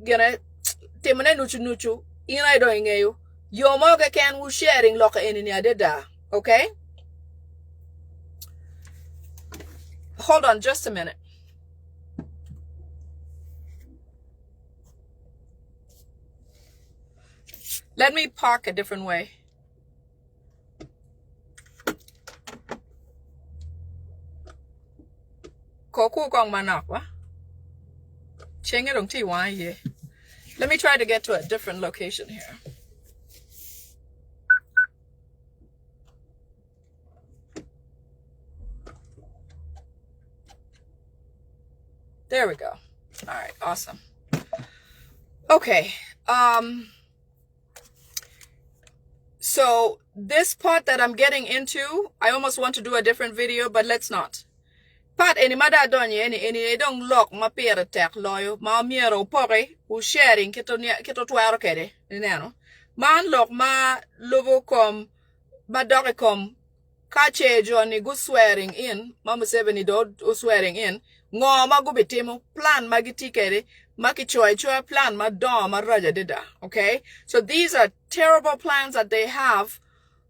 gene temene nuchu ina do ingeyo yo moga can wu sharing loka enini adeda. Okay, hold on just a minute. Let me park a different way. Koku kong manak wa let me try to get to a different location here. There we go. All right, awesome. Okay. So this part that I'm getting into, I almost want to do a different video, but let's not. Pat any mada donye any don't lock ma pere tek loyo ma miero pore u sharing kito twaro kede neno man lock ma lovo kom ma doke kom kache Johnny go swearing in ma Museveni do swearing in ngo ma go bitimo plan ma giti kede ma ki choy plan ma do ma raja dida. Okay, so these are terrible plans that they have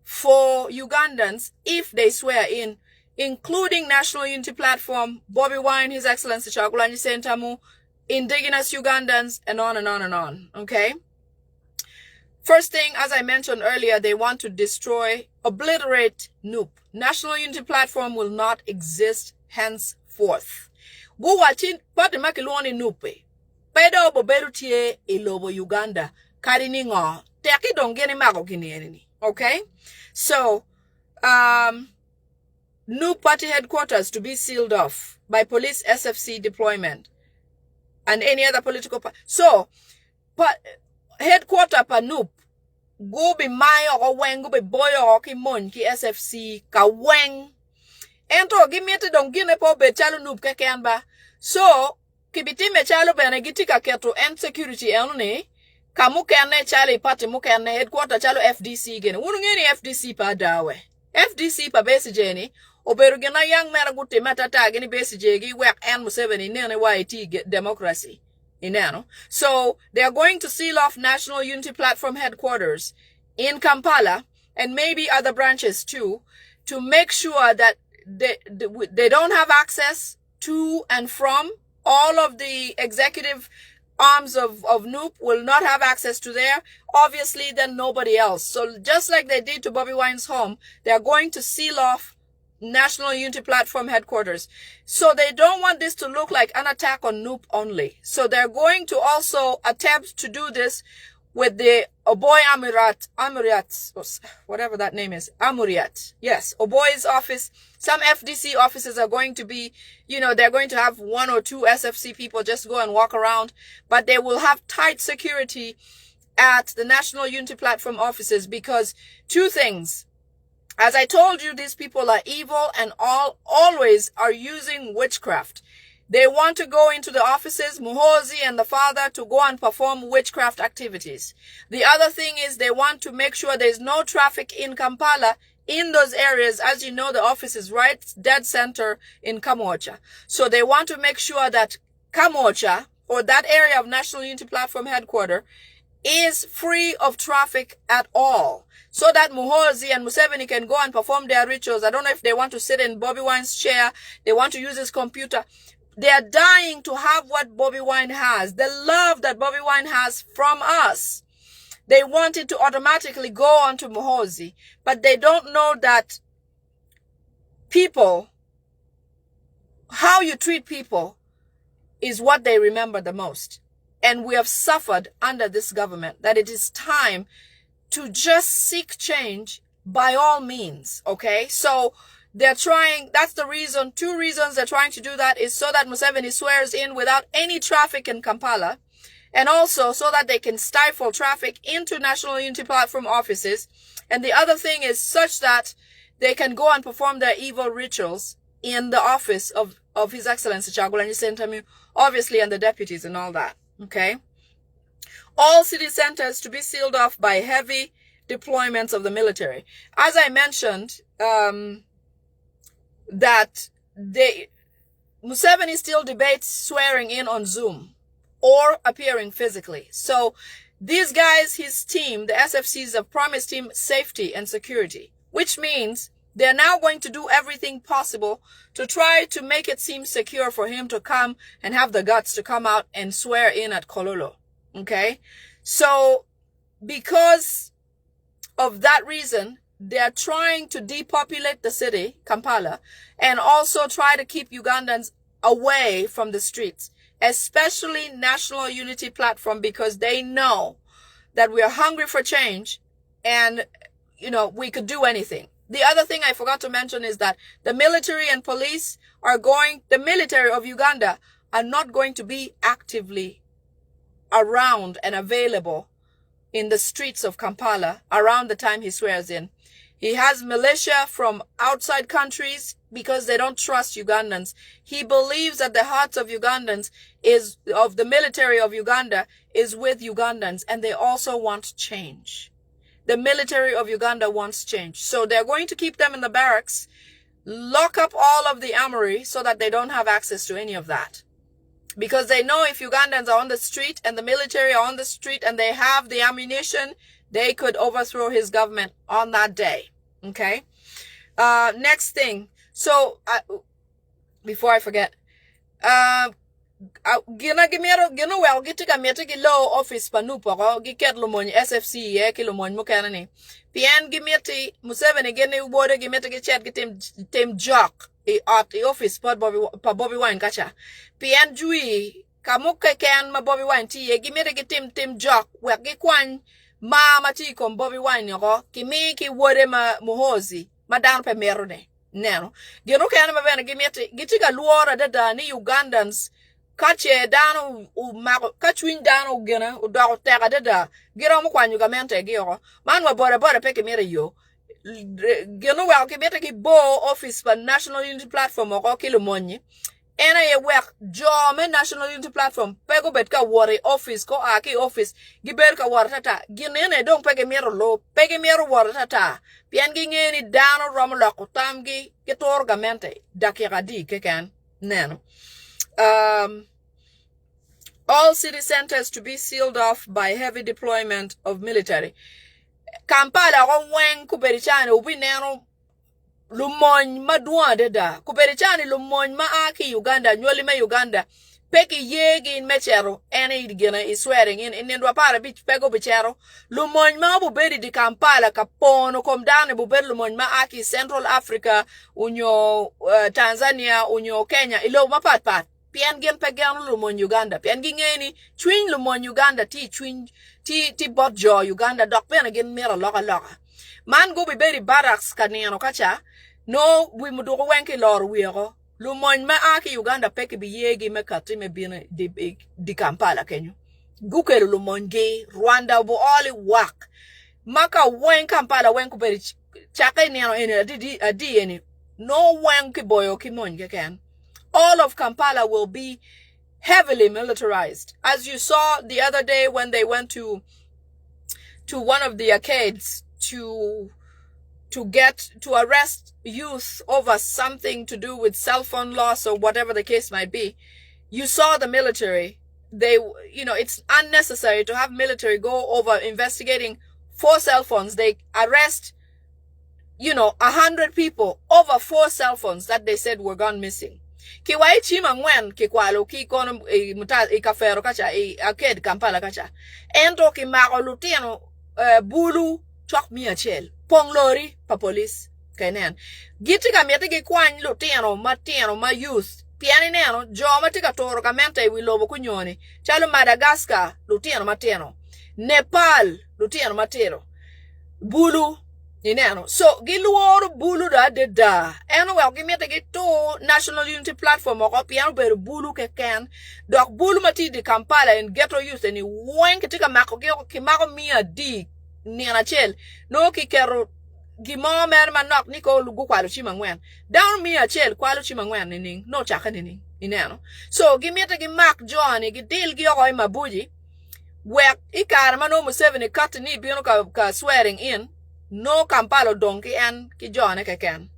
for Ugandans if they swear in, including National Unity Platform, Bobby Wine, His Excellency Chagulanyi Sentamu, indigenous Ugandans, and on and on and on. Okay? First thing, as I mentioned earlier, they want to destroy, obliterate NUP. National Unity Platform will not exist henceforth. Guwachin pati makiloni NUP. Pedo boberu tie ilobo Uganda. kari ni ngo teki dongeni mago gini. Okay, so new party headquarters to be sealed off by police SFC deployment and any other political party. So, headquarter pa NUP go be mayo or weng go be boyo or ki mon ki SFC ka weng. Ento give me te don gine po be chalo NUP ke kenba. So, kibiti me chalo be na giti ka keto and security elne kamu kene chalo party mu kene headquarter chalo FDC gene. Wunu ngeni FDC pa dawe. FDC pa besi jeni oberugena yang mera gutte matata gini besi jegi wek and Museveni nene YT democracy inano. So they are going to seal off National Unity Platform headquarters in Kampala and maybe other branches too, to make sure that they don't have access to and from. All of the executive arms of NUP will not have access to there. Obviously, then nobody else. So just like they did to Bobby Wine's home, they are going to seal off National Unity Platform headquarters. So they don't want this to look like an attack on NUP only. So they're going to also attempt to do this with the Oboy Amuriat, whatever that name is, Amuriat. Yes, Oboy's office. Some FDC offices are going to be, they're going to have 1 or 2 SFC people just go and walk around, but they will have tight security at the National Unity Platform offices because 2 things. As I told you, these people are evil and always are using witchcraft. They want to go into the offices, Muhozi and the father, to go and perform witchcraft activities. The other thing is they want to make sure there's no traffic in Kampala in those areas. As you know, the office is right dead center in Kamwokya. So they want to make sure that Kamwokya, or that area of National Unity Platform headquarters, is free of traffic at all, so that Muhozi and Museveni can go and perform their rituals. I don't know if they want to sit in Bobby Wine's chair. They want to use his computer. They are dying to have what Bobby Wine has, the love that Bobby Wine has from us. They want it to automatically go on to Muhozi, but they don't know that people, how you treat people, is what they remember the most. And we have suffered under this government, that it is time to just seek change by all means, okay? So they're trying, that's the reason, 2 reasons they're trying to do that is so that Museveni swears in without any traffic in Kampala, and also so that they can stifle traffic into National Unity Platform offices. And the other thing is such that they can go and perform their evil rituals in the office of His Excellency Chagulanyi Sentamu, obviously, and the deputies and all that, okay? All city centers to be sealed off by heavy deployments of the military. As I mentioned, that Museveni still debates swearing in on Zoom or appearing physically. So these guys, his team, the SFCs, have promised him safety and security, which means they're now going to do everything possible to try to make it seem secure for him to come and have the guts to come out and swear in at Kololo. Okay? So because of that reason, they are trying to depopulate the city, Kampala, and also try to keep Ugandans away from the streets, especially National Unity Platform, because they know that we are hungry for change and, we could do anything. The other thing I forgot to mention is that the military and police the military of Uganda are not going to be actively around and available in the streets of Kampala around the time he swears in. He has militia from outside countries because they don't trust Ugandans. He believes that the hearts of Ugandans of the military of Uganda is with Ugandans, and they also want change. The military of Uganda wants change. So they're going to keep them in the barracks, lock up all of the armory so that they don't have access to any of that. Because they know if Ugandans are on the street and the military are on the street and they have the ammunition, they could overthrow his government on that day. Okay? Next thing. So, before I forget, law office panupa giket lumon SFC kilomon mukanani. Pian gimeti Museveni gene ubode gimeti gichet gitim jock at the office pa Bobby Wine kacha. Pian jui kamuke ken ma Bobby Wine ti ye gimete gi tim jok we gi kwan ma ti kom Bobby Wine yoko kimi ki wore ma muhozi ma dan pe merone neno gino ken ma bene gimete gitiga luora da ni Ugandans kache dano u mago kachwin dano gena u dogo tega da giro mo kwan Ugamente gi yoko man wa bore pe kimere yo gino wa kimete gi bo office for National Unity Platform oko kilo monyi ena ye work jome National Unity Platform pego bet ka wore office ko aki office giber ka wore tata ginene dong pege mero lo pege mero wore tata pian gi ngeni dano rom lo ko tamgi ketor gamente dakika di keken neno all city centers to be sealed off by heavy deployment of military Kampala ko wen kuberichane ubi neno lumony maduong deda kuberichani lumony ma aki Uganda nyoli ma Uganda peki yegi in mechero ene igena is swearing in ndwa para bich pego bichero lumony ma bu beri di Kampala kapono kom dane bu beri lumony ma aki Central Africa unyo Tanzania unyo Kenya ilo mapat pian gen pegano lumony Uganda pian gi ngeni twin lumony Uganda ti twin ti botjo Uganda dok pian gen mera loka man go be beri barracks kaneno kacha no we mudugo wenke lor wiego lumony ma aki Uganda peke bi yegi me katime bine di Kampala kenyo gukelo lumony ge Rwanda bo oli wak maka wen Kampala wen kuberi chaka neno ene adi ene no wen ki boyo ki mon ken all of Kampala will be heavily militarized as you saw the other day when they went to one of the arcades to arrest youth over something to do with cell phone loss or whatever the case might be. You saw the military. They, it's unnecessary to have military go over investigating 4 cell phones. They arrest, 100 people over 4 cell phones that they said were gone missing. Kiwai chima ngwen kikwalo ki kono ikafero kacha aked Kampala kacha. Ento ki mako lutiano bulu chok mi achel. Pong lori pa police kenen gitika miete gi kwany lutieno ma youth piani neno joma tika toro kamente wi lobo kunyoni chalo Madagascar lutieno mateno Nepal lutieno matero bulu ineno so giluoro bulu da eno wel gimiete gi to National Unity Platform oko piano ber bulu keken dok bulu mati di Kampala en ghetto youth ni wen kitika mako ki mako mia di Niana chel no ki kero gimo mer manok niko lugu kwalo chima ngwen down mi achel kwalo chima ngwen ning no chaka ning ineno so gimiete gi mak Johnny gi deal gi oi mabuji wek ikar mano Museveni cut ni bino ka swearing in no Kampala donki en ki Johnny keken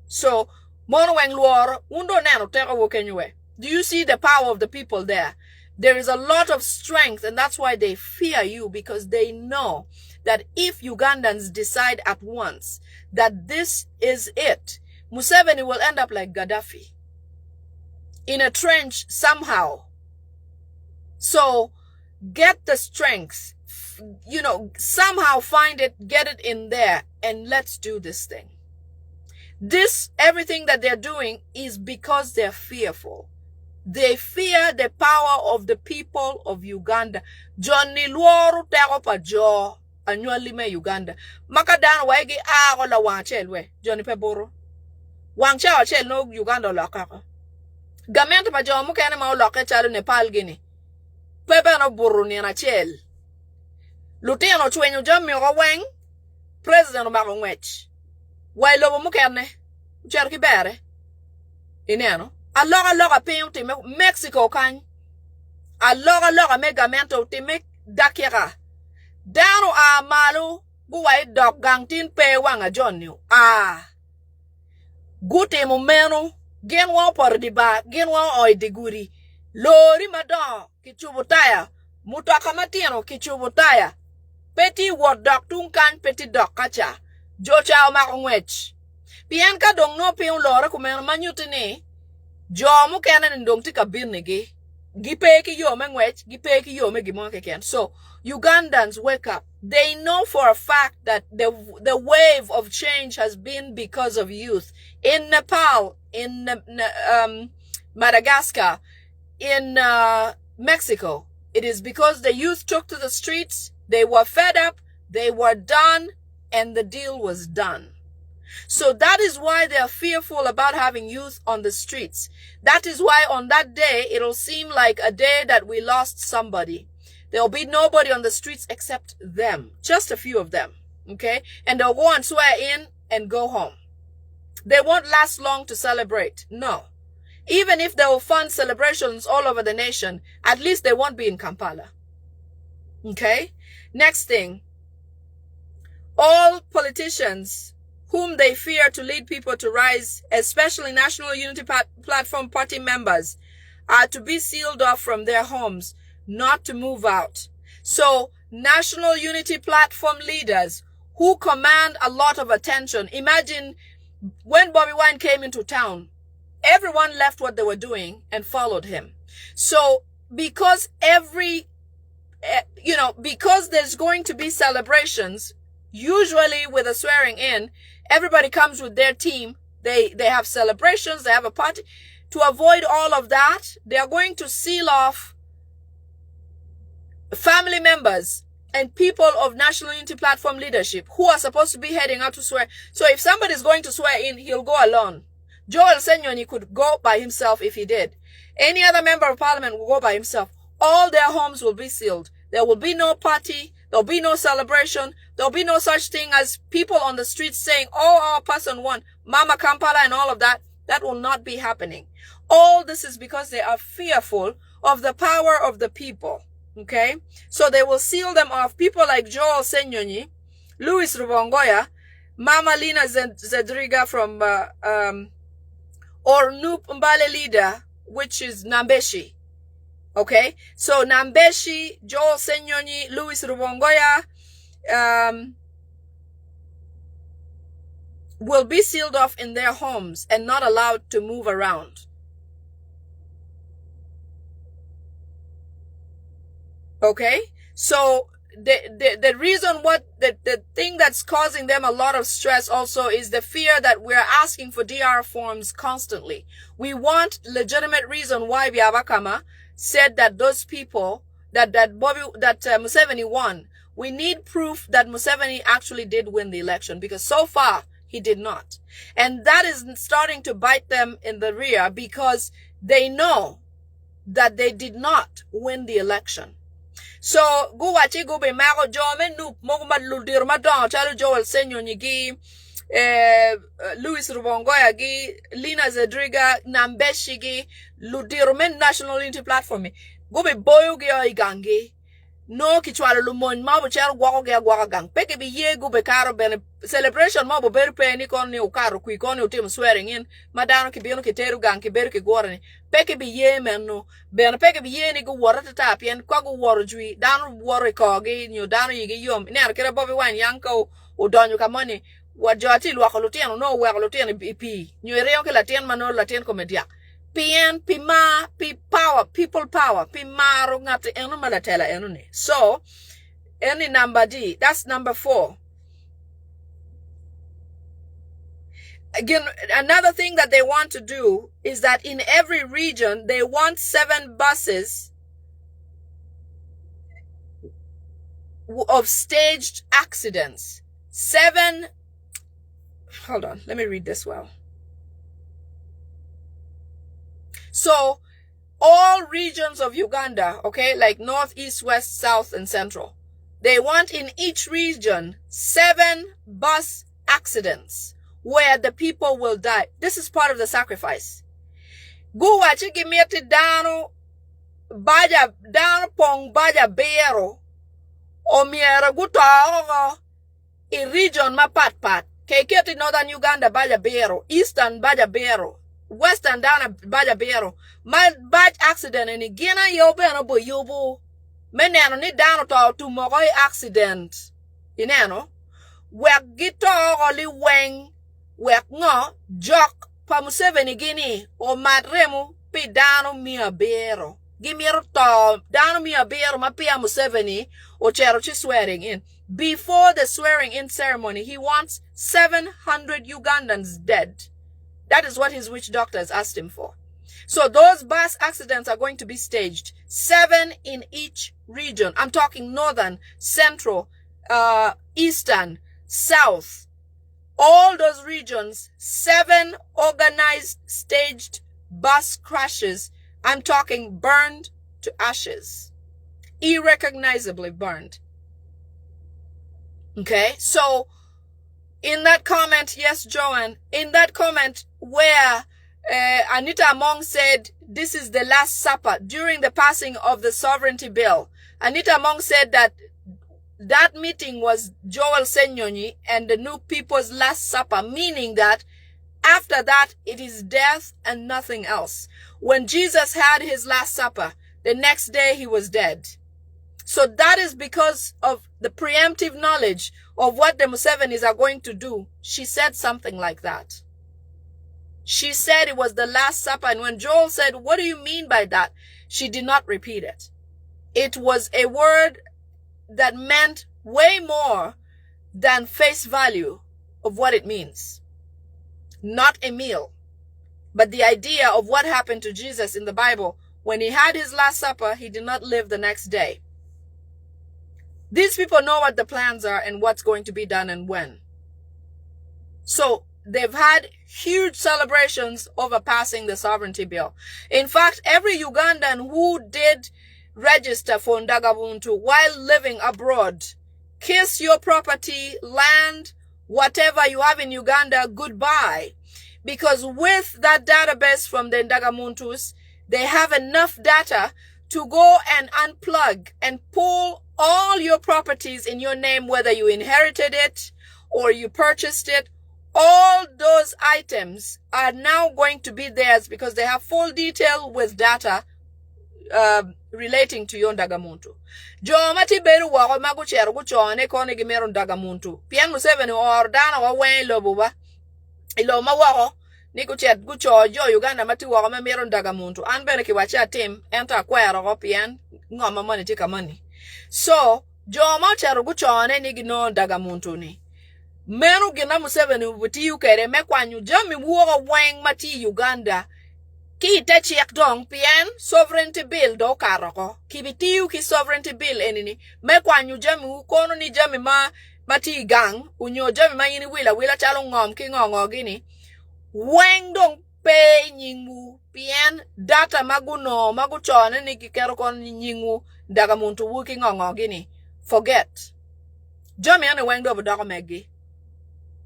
so mono wen luor undo neno teko wo kenywe do you see the power of the people there? There is a lot of strength, and that's why they fear you, because they know that if Ugandans decide at once that this is it, Museveni will end up like Gaddafi, in a trench somehow. So get the strength, somehow find it, get it in there, and let's do this thing. Everything that they're doing is because they're fearful. They fear the power of the people of Uganda. Johnny Luoru tego pa jo annually me Uganda. Makadan wagi ago la wangchel we Johnny Peboro. Wangchel no Uganda lokaka. Gament pa jo mukene ma loke chalo Nepal gini. Pepe no buru ni na chel. Lutino chwenyu jami ko weng. President mako ngwech. Wai lobo mukene. Cherki bere. Ineno. Aloga paying to Mexico kan. Aloga megamento to make dakira. Dano a malu buwai dog gang tin pe wanga John you. Gute mumeno gen wa por di ba gen wa oi de guri. Lori madon kichubutaya. Mutaka matino kichubutaya. Peti word dog tunkan peti dog kacha. Jocha o makongwech. Pianka dong no pe lora kumeno manyutini. Jomu kena ndong tika birnege. Gipeki yo mengwech, gipeki yo megimoke ken. So Ugandans wake up. They know for a fact that the wave of change has been because of youth. In Nepal, in Madagascar, in Mexico. It is because the youth took to the streets, they were fed up, they were done, and the deal was done. So that is why they are fearful about having youth on the streets. That is why on that day, it'll seem like a day that we lost somebody. There'll be nobody on the streets except them, just a few of them, okay? And they'll go and swear in and go home. They won't last long to celebrate, no. Even if they will fund celebrations all over the nation, at least they won't be in Kampala, okay? Next thing, all politicians whom they fear to lead people to rise, especially National Unity Platform party members, are to be sealed off from their homes, not to move out. So National Unity Platform leaders who command a lot of attention. Imagine when Bobby Wine came into town, everyone left what they were doing and followed him. So because because there's going to be celebrations, usually with a swearing in, everybody comes with their team. They have celebrations, they have a party. To avoid all of that, they are going to seal off family members and people of National Unity Platform leadership who are supposed to be heading out to swear. So if somebody is going to swear in, he'll go alone. Joel Senyoni could go by himself if he did. Any other member of parliament will go by himself. All their homes will be sealed. There will be no party. There'll be no celebration. There'll be no such thing as people on the streets saying, oh, our person won, Mama Kampala and all of that. That will not be happening. All this is because they are fearful of the power of the people. Okay? So they will seal them off. People like Joel Senyonyi, Louis Rubongoya, Mama Lina Zedriga from or Nup Mbale leader, which is Nambeshi. Okay? So Nambeshi, Joel Senyonyi, Louis Rubongoya will be sealed off in their homes and not allowed to move around. Okay? So the reason the thing that's causing them a lot of stress also is the fear that we're asking for DR forms constantly. We want legitimate reason why Byabakama said that those people, that Museveni won. We need proof that Museveni actually did win the election, because so far he did not. And that is starting to bite them in the rear, because they know that they did not win the election. So guwachi gube mago jome nup mogma ludir madon chalu Joel Senyonyi gi Louis Rubongoya gi Lina Zedriga Nambeshi gi ludir men National Unity Platform gube boyu gi oigangi no kichwalo lumon mabo chero gwako ge gwaka gang peke bi ye gube karo ben celebration mabo beru pe ni kon ni ukaro kui kon ni utim swearing in madano ki bino ki teru gang ki beru ki gorani peke bi ye menno ben peke bi ye ni go worata tapien kwa go woro jui dano woro ko gi nyu dano yigi yom ne ar kera Bobby Wine yanko o donyo kamoni wajoti lwako lutien no weko lutien pi nyu reyo ke latien mano latien komedia PN, Pima, power, people power, Pimaro ngati eno malatela eno ne. So, any number D, that's number 4. Again, another thing that they want to do is that in every region, they want 7 buses of staged accidents. 7, hold on, let me read this well. So, all regions of Uganda, okay, like north, east, west, south, and central, they want in each region 7 bus accidents where the people will die. This is part of the sacrifice. Guwa chikimeti dano pong baja bero o miera guta in region mapatpat. Keketi northern Uganda baja bero, eastern baja bero, western down baja bero. My bad accident in Igina yobe no bo yobo. Menano ni down to mogoy accident. Inano. Wek gito oli weng. Wek no jok pa Museveni gini o madremu pi dano mia bero. Gimiro to dano mia bero ma pia Museveni o chero chi swearing in. Before the swearing in ceremony, he wants 700 Ugandans dead. That is what his witch doctors asked him for. So those bus accidents are going to be staged. 7 in each region. I'm talking northern, central, eastern, south. All those regions, 7 organized, staged bus crashes. I'm talking burned to ashes. Irrecognizably burned. Okay, so in that comment, yes, Joanne, in that comment where Anita Among said, this is the Last Supper, during the passing of the Sovereignty Bill, Anita Among said that that meeting was Joel Senyonyi and the New People's Last Supper, meaning that after that, it is death and nothing else. When Jesus had his Last Supper, the next day he was dead. So that is because of the preemptive knowledge of what the Musevenis are going to do. She said something like that. She said it was the Last Supper. And when Joel said, what do you mean by that? She did not repeat it. It was a word that meant way more than face value of what it means. Not a meal, but the idea of what happened to Jesus in the Bible. When he had his Last Supper, he did not live the next day. These people know what the plans are and what's going to be done and when. So they've had huge celebrations over passing the sovereignty bill. In fact, every Ugandan who did register for Ndagabuntu while living abroad, kiss your property, land, whatever you have in Uganda, goodbye. Because with that database from the Ndagamuntus, they have enough data to go and unplug and pull all your properties in your name, whether you inherited it or you purchased it. All those items are now going to be theirs because they have full detail with data relating to your Ndagamuntu. Jo mati beru wa magu chero gu chone kone gimero Ndagamuntu. Pian Museveni or dana wa wen lobuba. Ilo mawaho ni ku chet gu cho jo Uganda mati wa ma mero Ndagamuntu. An bene ki wacha tim enta kwero go pian ngoma money tika money. So jo ma chero gu chone ni gino Ndagamuntu ni. Meru gina Museveni wuti ukere mekwanyu jami wuoga weng mati Uganda. Ki te chiek dong pien sovereignty bill do karoko. Ki bitiu ki sovereignty bill enini. Mekwanyu jami ukono ni jami mati gang. Unyo jami ma yini wila chalo ngom ki ngongo gini. Weng dong pe nyingu pien data maguno maguchone ni kikero kon nyingu Ndagamuntu wuki ngongo gini. Forget. Jami ane weng do budoko megi.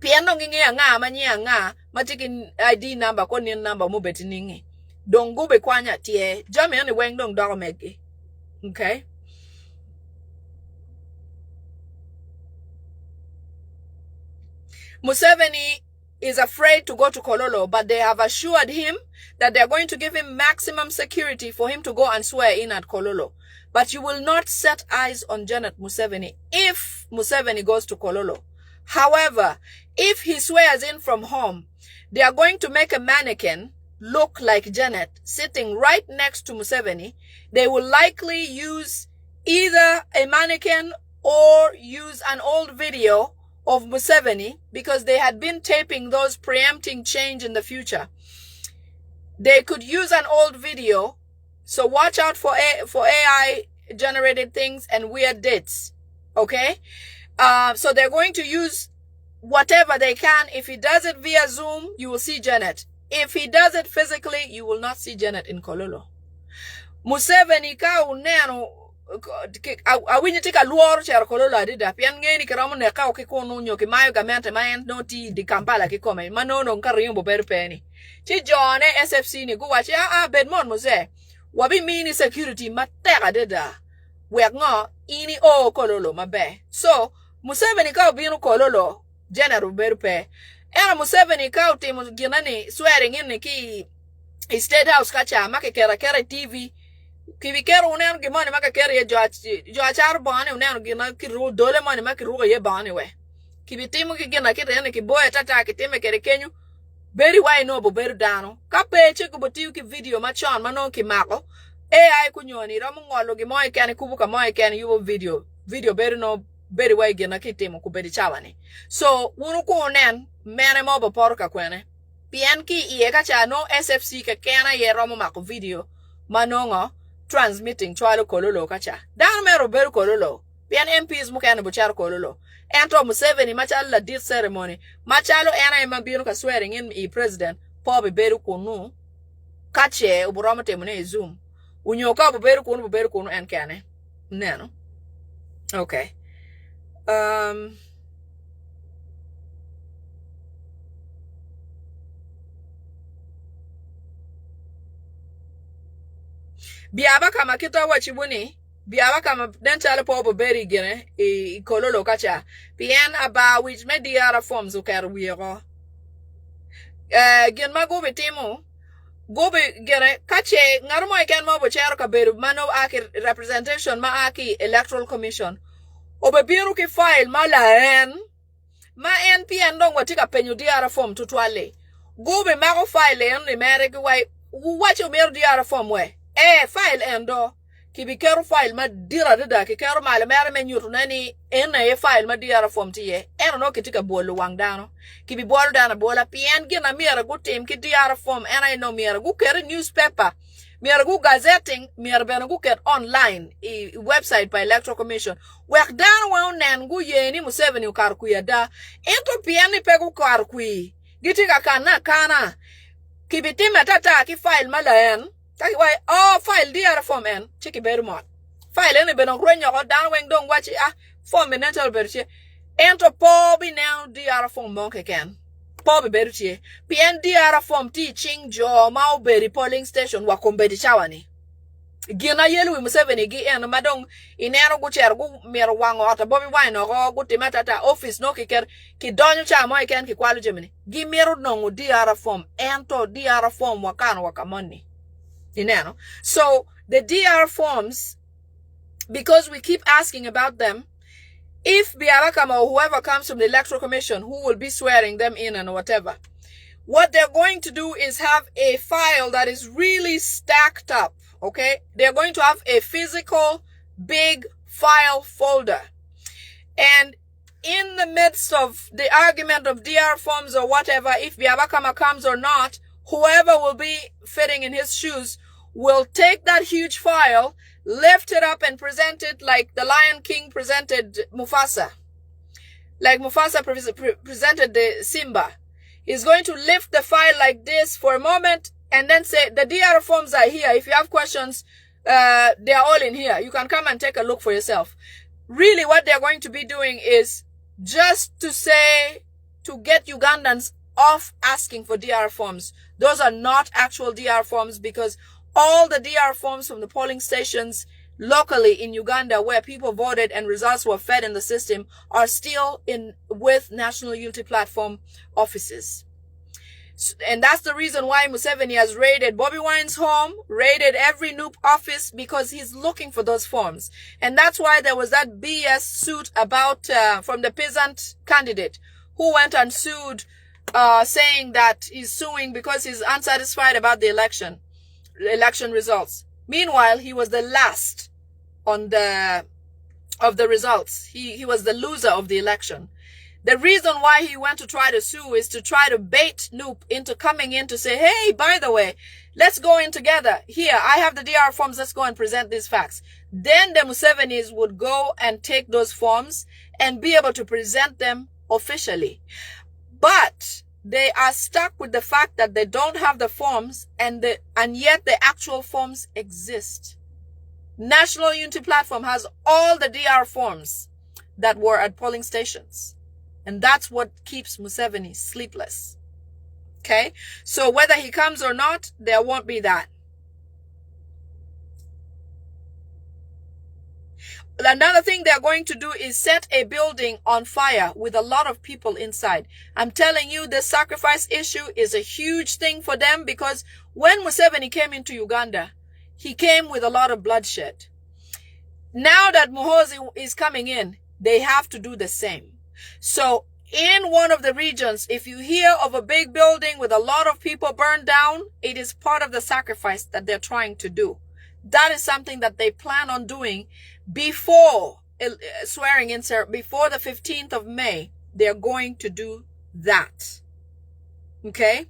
Piano ngingi nga manyia nga matiki ID number ko nin number mo beti ningi dongo be kwanya tie jami ane weng dong dog megi. Okay, Museveni is afraid to go to Kololo, but they have assured him that they are going to give him maximum security for him to go and swear in at Kololo. But you will not set eyes on Janet Museveni if Museveni goes to Kololo. However, if he swears in from home, they are going to make a mannequin look like Janet sitting right next to Museveni. They will likely use either a mannequin or use an old video of Museveni because they had been taping those preempting change in the future. They could use an old video. So watch out for AI generated things and weird dates. Okay? So they're going to use whatever they can. If he does it via Zoom, you will see Janet. If he does it physically, you will not see Janet in Kololo. Museveni ka uneno awinyi tika luoro chero Kololo adida pian ngeni karamu ne ka okikono nyo ki mayo gamente mayen noti di Kampala ki kome manono nkariyombo berpeni chi jone SFC ni guwachi bedmon mose wabi mini security mateka dida wek ngo ini o Kololo mabe. So Museveni ka obino Kololo general berpe era Museveni ka utimu ginani swearing in ki State House kacha make kera TV kibikero unen gimani make kera ye jo achar bane unen gina ki ru dole mani make ru ye bane we kibitimu ki gina kite yani ki boy tata kitime kere kenyu beri wai no bo beru dano ka peche ko botiu ki video machon mano ki mako AI kunyoni ramu ngolo gi moy kene kubuka moy kene yubo video beru no beri wai gina kitimo ku beri chawani. So unu ko unen mene mo bo porka kwene Pianki iye kacha no SFC ka kena ye romo mako video manongo transmitting chwalo kololo kacha. Dan mero beru kololo. Pian MPs mukana buchar kololo. Ento Museveni machalo la death ceremony. Machalo ena imambiro ka swearing in i president. Pobe beru kunu. Kache uburoma temune zoom. Unyoka buberu kunu en kane. Neno. Okay. Biaba kama kita wachibuni. Biaba kama dentale pobo beri gene i kololo kacha. Bien aba which mediara forms ukar wiro. Gen ma gobe timo. Gobe gene kache ngarumo iken mo bochero ka beru mano aki representation ma aki electoral commission. Obe biru ki file ma la en. Ma en pien dong watika penyu diara form tutwale. Gobe mago file en ni mere ki wai. Wacho meru diara form we. File endo. Kibi kero file ma dira dida ki kero male mere menyutu nani ena file ma diara form tiye. Eno no kitika bolu wang dano. Kibi bolu dana bola pien gina mira gu team ki diara form ena no mira gu kere newspaper. Mira gu gazetting mira bena gu ket online website by electoral commission. Wek dan wa nen gu yeni Museveni ukar kuya da. Ento pien ni pegu kar kui. Gitika kana. Kibi time tata ki file malaen. Taki why file diara form en chiki berumot. File ene benong kwenyo ko dan weng dong wachi form mental berche. Ento pobi now diara form monke ken. Pobi berche. Pien diara form teaching jo mau beri polling station wakombedi chawani. Gina yelu wi Museveni gi en madong inero gu cher gu mero wango ata bobi wine go gu timatata office no kiker ki donyo cha mo ken ki kwalu jemini. Gi mero nongu diara form ento diara form wakano wakamoni. So the DR forms, because we keep asking about them, if Biarakama or whoever comes from the Electoral Commission who will be swearing them in and whatever, what they're going to do is have a file that is really stacked up, okay? They're going to have a physical big file folder. And in the midst of the argument of DR forms or whatever, if Biabakama comes or not, whoever will be fitting in his shoes will take that huge file, lift it up and present it like the Lion King presented Mufasa. Like Mufasa presented the Simba. He's going to lift the file like this for a moment and then say, the DR forms are here. If you have questions, they are all in here. You can come and take a look for yourself. Really what they're going to be doing is just to say, to get Ugandans off asking for DR forms. Those are not actual DR forms because all the DR forms from the polling stations locally in Uganda where people voted and results were fed in the system are still with National Unity Platform offices. And that's the reason why Museveni has raided Bobby Wine's home, raided every Noop office because he's looking for those forms. And that's why there was that BS suit about from the peasant candidate who went and sued saying that he's suing because he's unsatisfied about the election results. Meanwhile, he was the last of the results. He was the loser of the election. The reason why he went to try to sue is to try to bait Noop into coming in to say, hey, by the way, let's go in together. Here, I have the DR forms. Let's go and present these facts. Then the Musevenis would go and take those forms and be able to present them officially. But they are stuck with the fact that they don't have the forms and yet the actual forms exist. National Unity Platform has all the DR forms that were at polling stations. And that's what keeps Museveni sleepless. Okay? So whether he comes or not, there won't be that. Another thing they're going to do is set a building on fire with a lot of people inside. I'm telling you, the sacrifice issue is a huge thing for them because when Museveni came into Uganda, he came with a lot of bloodshed. Now that Muhoozi is coming in, they have to do the same. So in one of the regions, if you hear of a big building with a lot of people burned down, it is part of the sacrifice that they're trying to do. That is something that they plan on doing before swearing in, before the 15th of May. They're going to do that. Okay?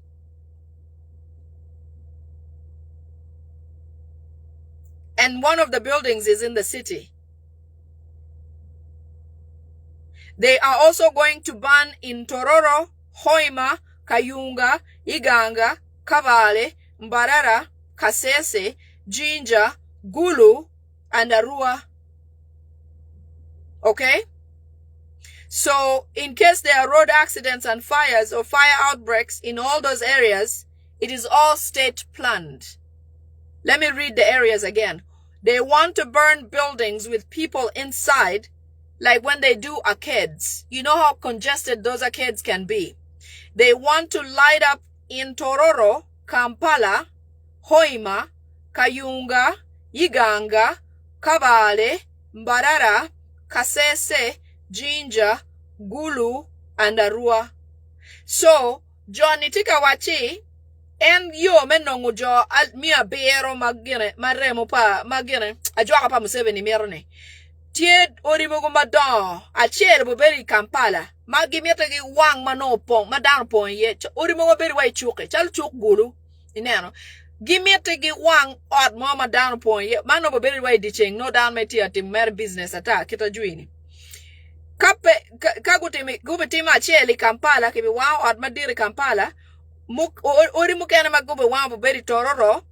And one of the buildings is in the city. They are also going to ban in Tororo, Hoima, Kayunga, Iganga, Kabale, Mbarara, Kasese, Jinja, Gulu, and Arua. Okay? So, in case there are road accidents and fires or fire outbreaks in all those areas, it is all state planned. Let me read the areas again. They want to burn buildings with people inside, like when they do arcades. You know how congested those arcades can be. They want to light up in Tororo, Kampala, Hoima, Kayunga, Iganga, Kabale, Mbarara, Kasese, Jinja, Gulu, and Arua. So, John Itika Wachi, and yo menongo jo mia beero magine maremo pa magine ajwaka pa Museveni merone tie orimogo madon achiel boberi Kampala magimete gi wang manopong madan pon ye orimogo beri wai chuke chal chuk Gulu ineno gimete gi wang od mo madan pon ye mano boberi wai dicheng no dan meti ati mer business ata kita juini kape kagutimi gubetima achiel Kampala kibi wang od madiri Kampala ori mukena magube wambo beri Tororo,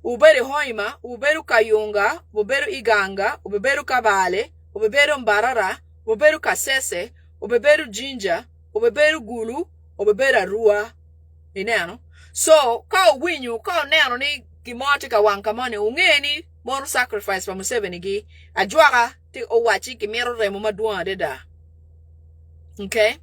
uberi Hoima, uberu Kayunga, uberu Iganga, uberu Kabale, uberu Mbarara, uberu Kasese, uberu Jinja, uberu Gulu, uberu Arua. Ineno. So, ka winyu, ka neno ni kimoti ka wankamone ungeni mono sacrifice pa Museveni gi ajwaka ti owachi kimero remo maduong deda. Okay?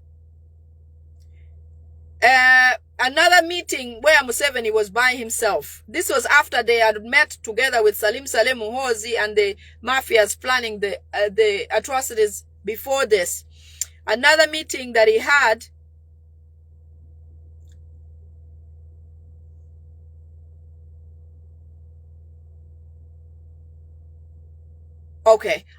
Another meeting where Museveni was by himself. This was after they had met together with Salim Saleh Muhoozi and the mafias planning the atrocities before this. Another meeting that he had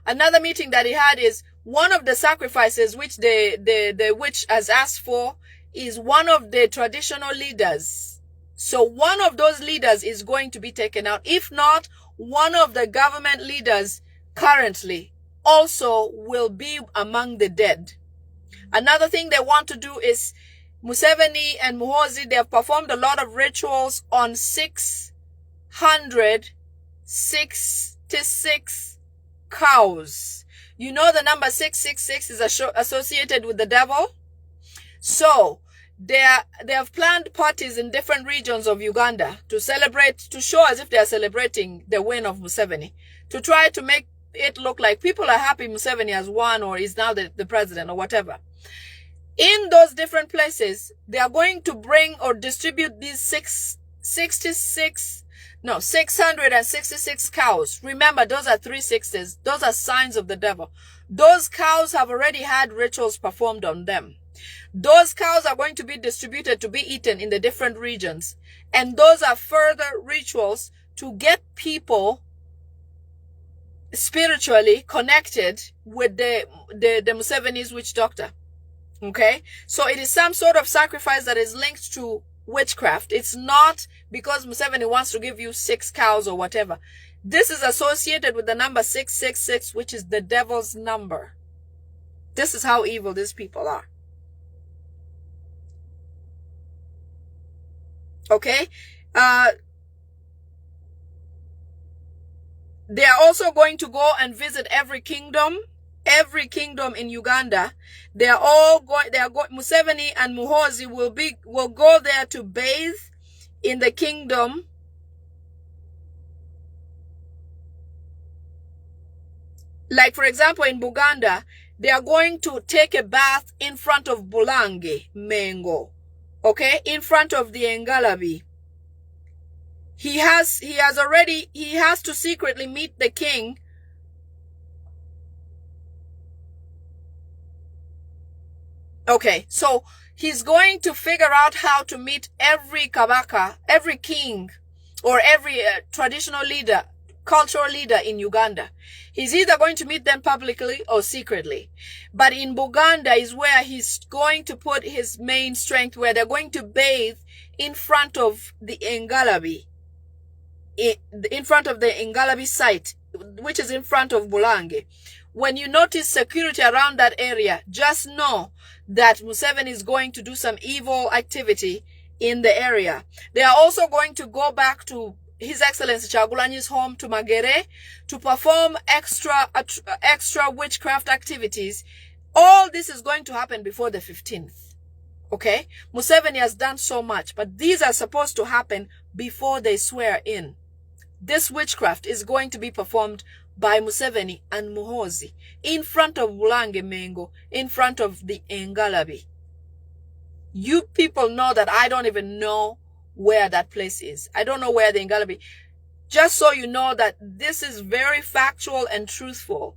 another meeting that he had is one of the sacrifices which the witch has asked for is one of the traditional leaders. So one of those leaders is going to be taken out. If not, one of the government leaders currently also will be among the dead. Another thing they want to do is Museveni and Muhoozi, they have performed a lot of rituals on 666 cows. You know the number 666 is associated with the devil? So, they have planned parties in different regions of Uganda to celebrate, to show as if they are celebrating the win of Museveni, to try to make it look like people are happy Museveni has won or is now the president or whatever. In those different places, they are going to bring or distribute these 666 cows. Remember, those are 3 sixes. Those are signs of the devil. Those cows have already had rituals performed on them. Those cows are going to be distributed to be eaten in the different regions. And those are further rituals to get people spiritually connected with the Museveni's witch doctor. Okay? So it is some sort of sacrifice that is linked to witchcraft. It's not because Museveni wants to give you 6 cows or whatever. This is associated with the number 666, which is the devil's number. This is how evil these people are. Okay? They are also going to go and visit every kingdom in Uganda. Museveni and Muhoozi will go there to bathe in the kingdom. Like, for example, in Buganda, they are going to take a bath in front of Bulange, Mengo. Okay, in front of the Engalabi. He has to secretly meet the king. Okay, so he's going to figure out how to meet every kabaka, every king, or every traditional leader, cultural leader in Uganda. He's either going to meet them publicly or secretly. But in Buganda is where he's going to put his main strength, where they're going to bathe in front of the Engalabi. in front of the Ngalabi site, which is in front of Bulange. When you notice security around that area, just know that Museveni is going to do some evil activity in the area. They are also going to go back to His Excellency Chagulanyi's home to Magere to perform extra witchcraft activities. All this is going to happen before the 15th. Okay? Museveni has done so much, but these are supposed to happen before they swear in. This witchcraft is going to be performed by Museveni and Muhoozi in front of Bulange Mengo, in front of the Ngalabi. You people know that I don't even know where that place is. I don't know where the Ngalabi. Just so you know that this is very factual and truthful.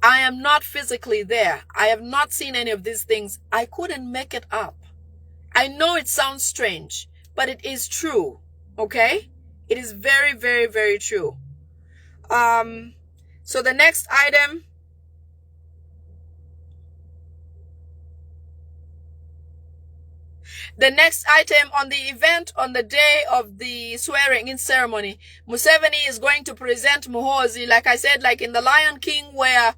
I am not physically there. I have not seen any of these things. I couldn't make it up. I know it sounds strange, but it is true. Okay? It is very, very, very true. So the next item. The next item on the event on the day of the swearing-in ceremony, Museveni is going to present Muhoozi, like I said, like in The Lion King, where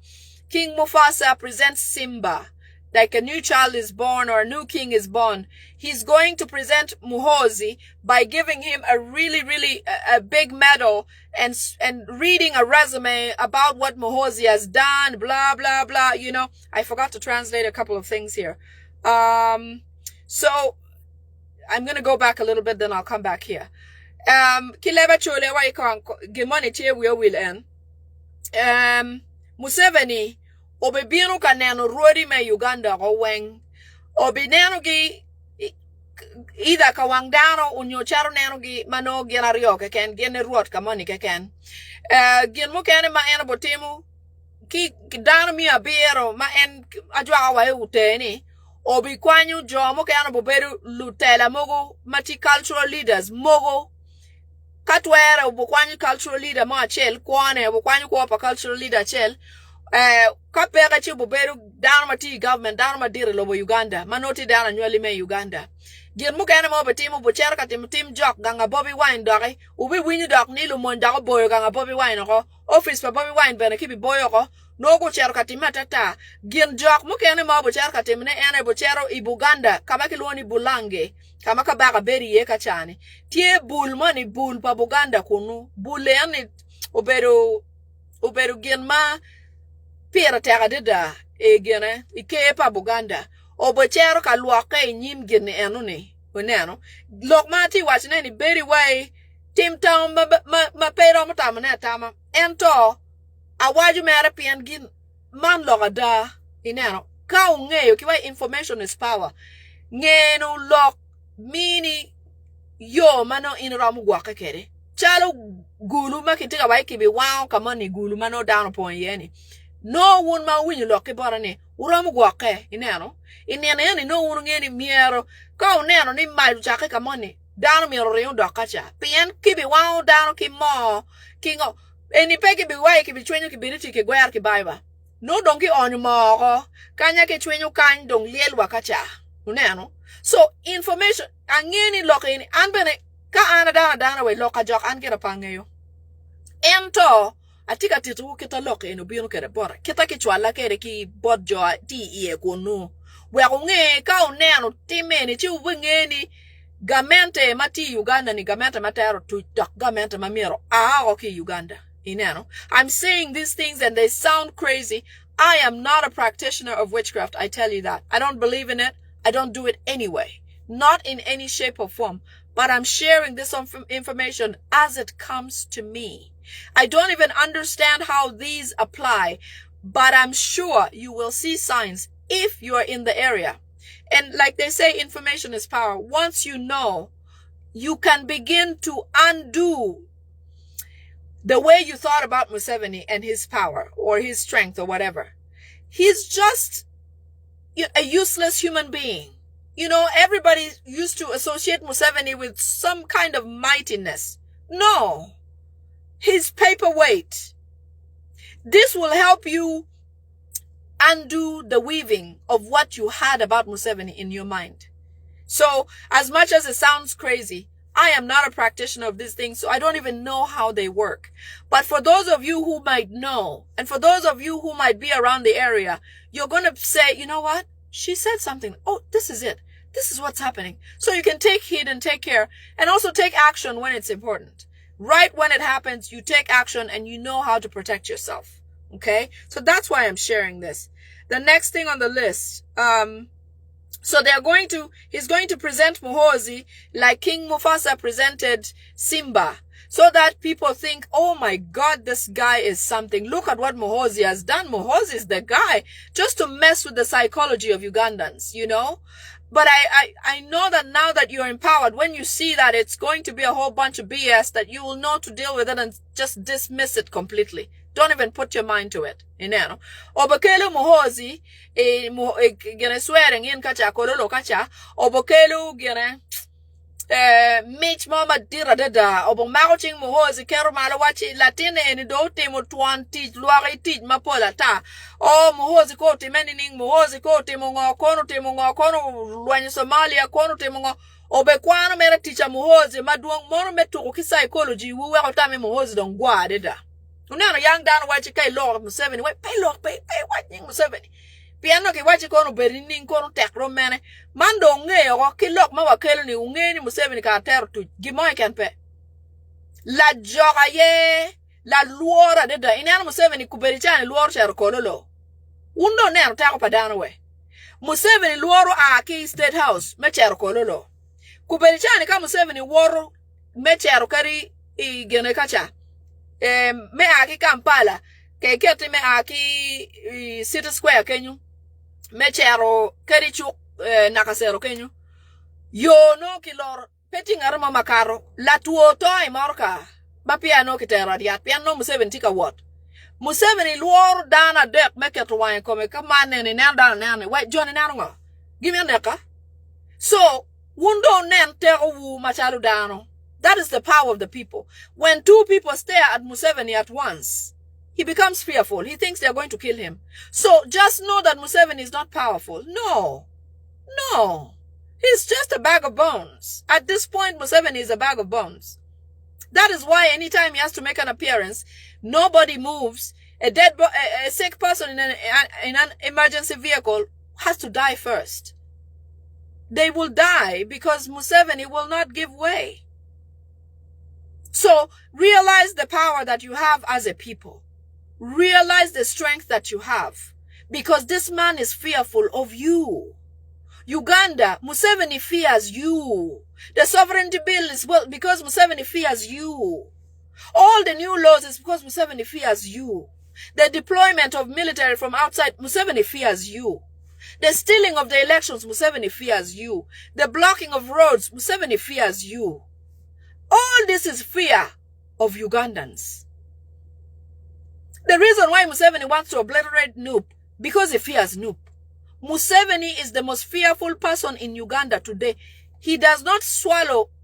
King Mufasa presents Simba, like a new child is born or a new king is born. He's going to present Muhoozi by giving him a really, really a big medal and reading a resume about what Muhoozi has done, blah, blah, blah. You know, I forgot to translate a couple of things here. So I'm going to go back a little bit, then I'll come back here. Kileba chole wa ikon gimoni che we will end. Museveni obebinu kaneno ruodi me Uganda go weng. Obineno gi ida ka wangdano unyo charo neno gi mano gena rio keken gene ruot kamoni keken. Gin mo kene ma ena botimu ki dano mi abiero ma en ajwa wa uteni. Obi kwanyu jomo kena boberu lutela mogo mati cultural leaders mogo katwere obo kwanyu cultural leader mo achel kwane obo kwanyu ko pa cultural leader achel kapega chi boberu dano mati government dano madire lobo Uganda manoti dano nywali me Uganda gir mu kena mo betimu bocher ka tim jok ganga Bobby Wine doge ubi winyu dok nilu monda ko boyo ganga Bobby Wine ko office pa Bobby Wine bene kibi boyo ko no go cher ka timatata gin jok mu kena mo bocher ka timne ene bochero i Buganda kama kilwoni Bulange kama ka baga beri ye ka chani tie bul mani bul pa Buganda kunu bule ani oberu gin ma pira tega dida e gene ike pa Buganda obochero ka luoke nyim gin enu ni oneno lok mati wachne ni beri wai tim town ma pero mata mane tama ento awaju mere pien gin man loga da ineno ka ungeyo kiwa information is power ngeno lok mini yo mano inramu gwaka kere chalo gulu makitika wai kibi wow kamani gulu mano down point yeni no one ma winyu loke borane uramu gwake ineno yani no one ngeni miero ka uneno ni malu chake kamani down miero reun dokacha pien kibi wow down ki mo kingo eni peki bi wai kibi chwenyu kibiriti ki gwer ki baiba no donki onyu mo kanya ke chwenyu kan dong liel wakacha uneno so information angeni loke ni anbene ka ana dana we loka jok an gera pangeyo ento atika titu kita loke eno bino kere bora kita ki chwala kere ki bodjo ti ie kunu we nge ka uneno timeni chi wengeni gamente mati Uganda ni gamente matero tu dok gamente mamiro okay Uganda ineno I'm saying these things and they sound crazy. I am not a practitioner of witchcraft, I tell you that. I don't believe in it. I don't do it anyway. Not in any shape or form. But I'm sharing this information as it comes to me. I don't even understand how these apply, but I'm sure you will see signs if you are in the area. And like they say, information is power. Once you know, you can begin to undo the way you thought about Museveni and his power or his strength or whatever. He's just a useless human being. You know, everybody used to associate Museveni with some kind of mightiness. No. He's paperweight. This will help you undo the weaving of what you had about Museveni in your mind. So, as much as it sounds crazy, I am not a practitioner of these things, so I don't even know how they work. But for those of you who might know, and for those of you who might be around the area, you're going to say, you know what? She said something. Oh, this is it. This is what's happening. So you can take heed and take care, and also take action when it's important. Right when it happens, you take action and you know how to protect yourself. Okay? So that's why I'm sharing this. The next thing on the list, so he's going to present Muhozi like King Mufasa presented Simba, so that people think, oh my God, this guy is something. Look at what Muhozi has done. Muhozi is the guy, just to mess with the psychology of Ugandans, you know. But I know that now that you're empowered, when you see that it's going to be a whole bunch of BS, that you will know to deal with it and just dismiss it completely. Don't even put your mind to it. Ineno. Obokelu Muhozi, gene swearing in kacha, kololo kacha, obokelu gene, Mitch mama dira dada, obo mauching Muhozi, kero malawachi, latine eni do temo tuan teach, luare teach, mapola ta. Oh, Muhozi kote, menining Muhozi kote, mungo kono, luani Somalia, kono temungo, obekwano mera teacher Muhozi, maduang mono metu ki psychology, we were time Muhozi don gwa deda. Unano young dan wachi kay Lord Museveni, wait, pay watching Museveni. Piano ki wachi kono berining kono tek romane. Mando ngeo ki lok ma wakelo ni ungeni Museveni ka teru tu. Gimoy kan pe. La joga ye, la luora deda. Inano Museveni kuberichani luor chero kololo. Undo nero tako padano we. Museveni luoro aki State House me chero kololo. Kuberichani ka Museveni woro me chero kari gene kacha. Me aki Kampala, keketi me aki City Square kenyu, me chero kerichu nakasero kenyu, yo no kilor peti ngarama makaro, la tuoto ay marka, ba piano kitera diat, piano Museveni tika what? Museveni luor dana dek meketu wine kome, kamane ni nanda nane, wait Johnny nanunga, give me a neka. So, wundo nen tero wu machalu dano. That is the power of the people. When two people stare at Museveni at once, he becomes fearful. He thinks they're going to kill him. So just know that Museveni is not powerful. No. He's just a bag of bones. At this point, Museveni is a bag of bones. That is why anytime he has to make an appearance, nobody moves. A sick person in an emergency vehicle has to die first. They will die because Museveni will not give way. So realize the power that you have as a people. Realize the strength that you have. Because this man is fearful of you. Uganda, Museveni fears you. The sovereignty bill is because Museveni fears you. All the new laws is because Museveni fears you. The deployment of military from outside, Museveni fears you. The stealing of the elections, Museveni fears you. The blocking of roads, Museveni fears you. All this is fear of Ugandans. The reason why Museveni wants to obliterate Nup, because he fears Nup. Museveni is the most fearful person in Uganda today. He does not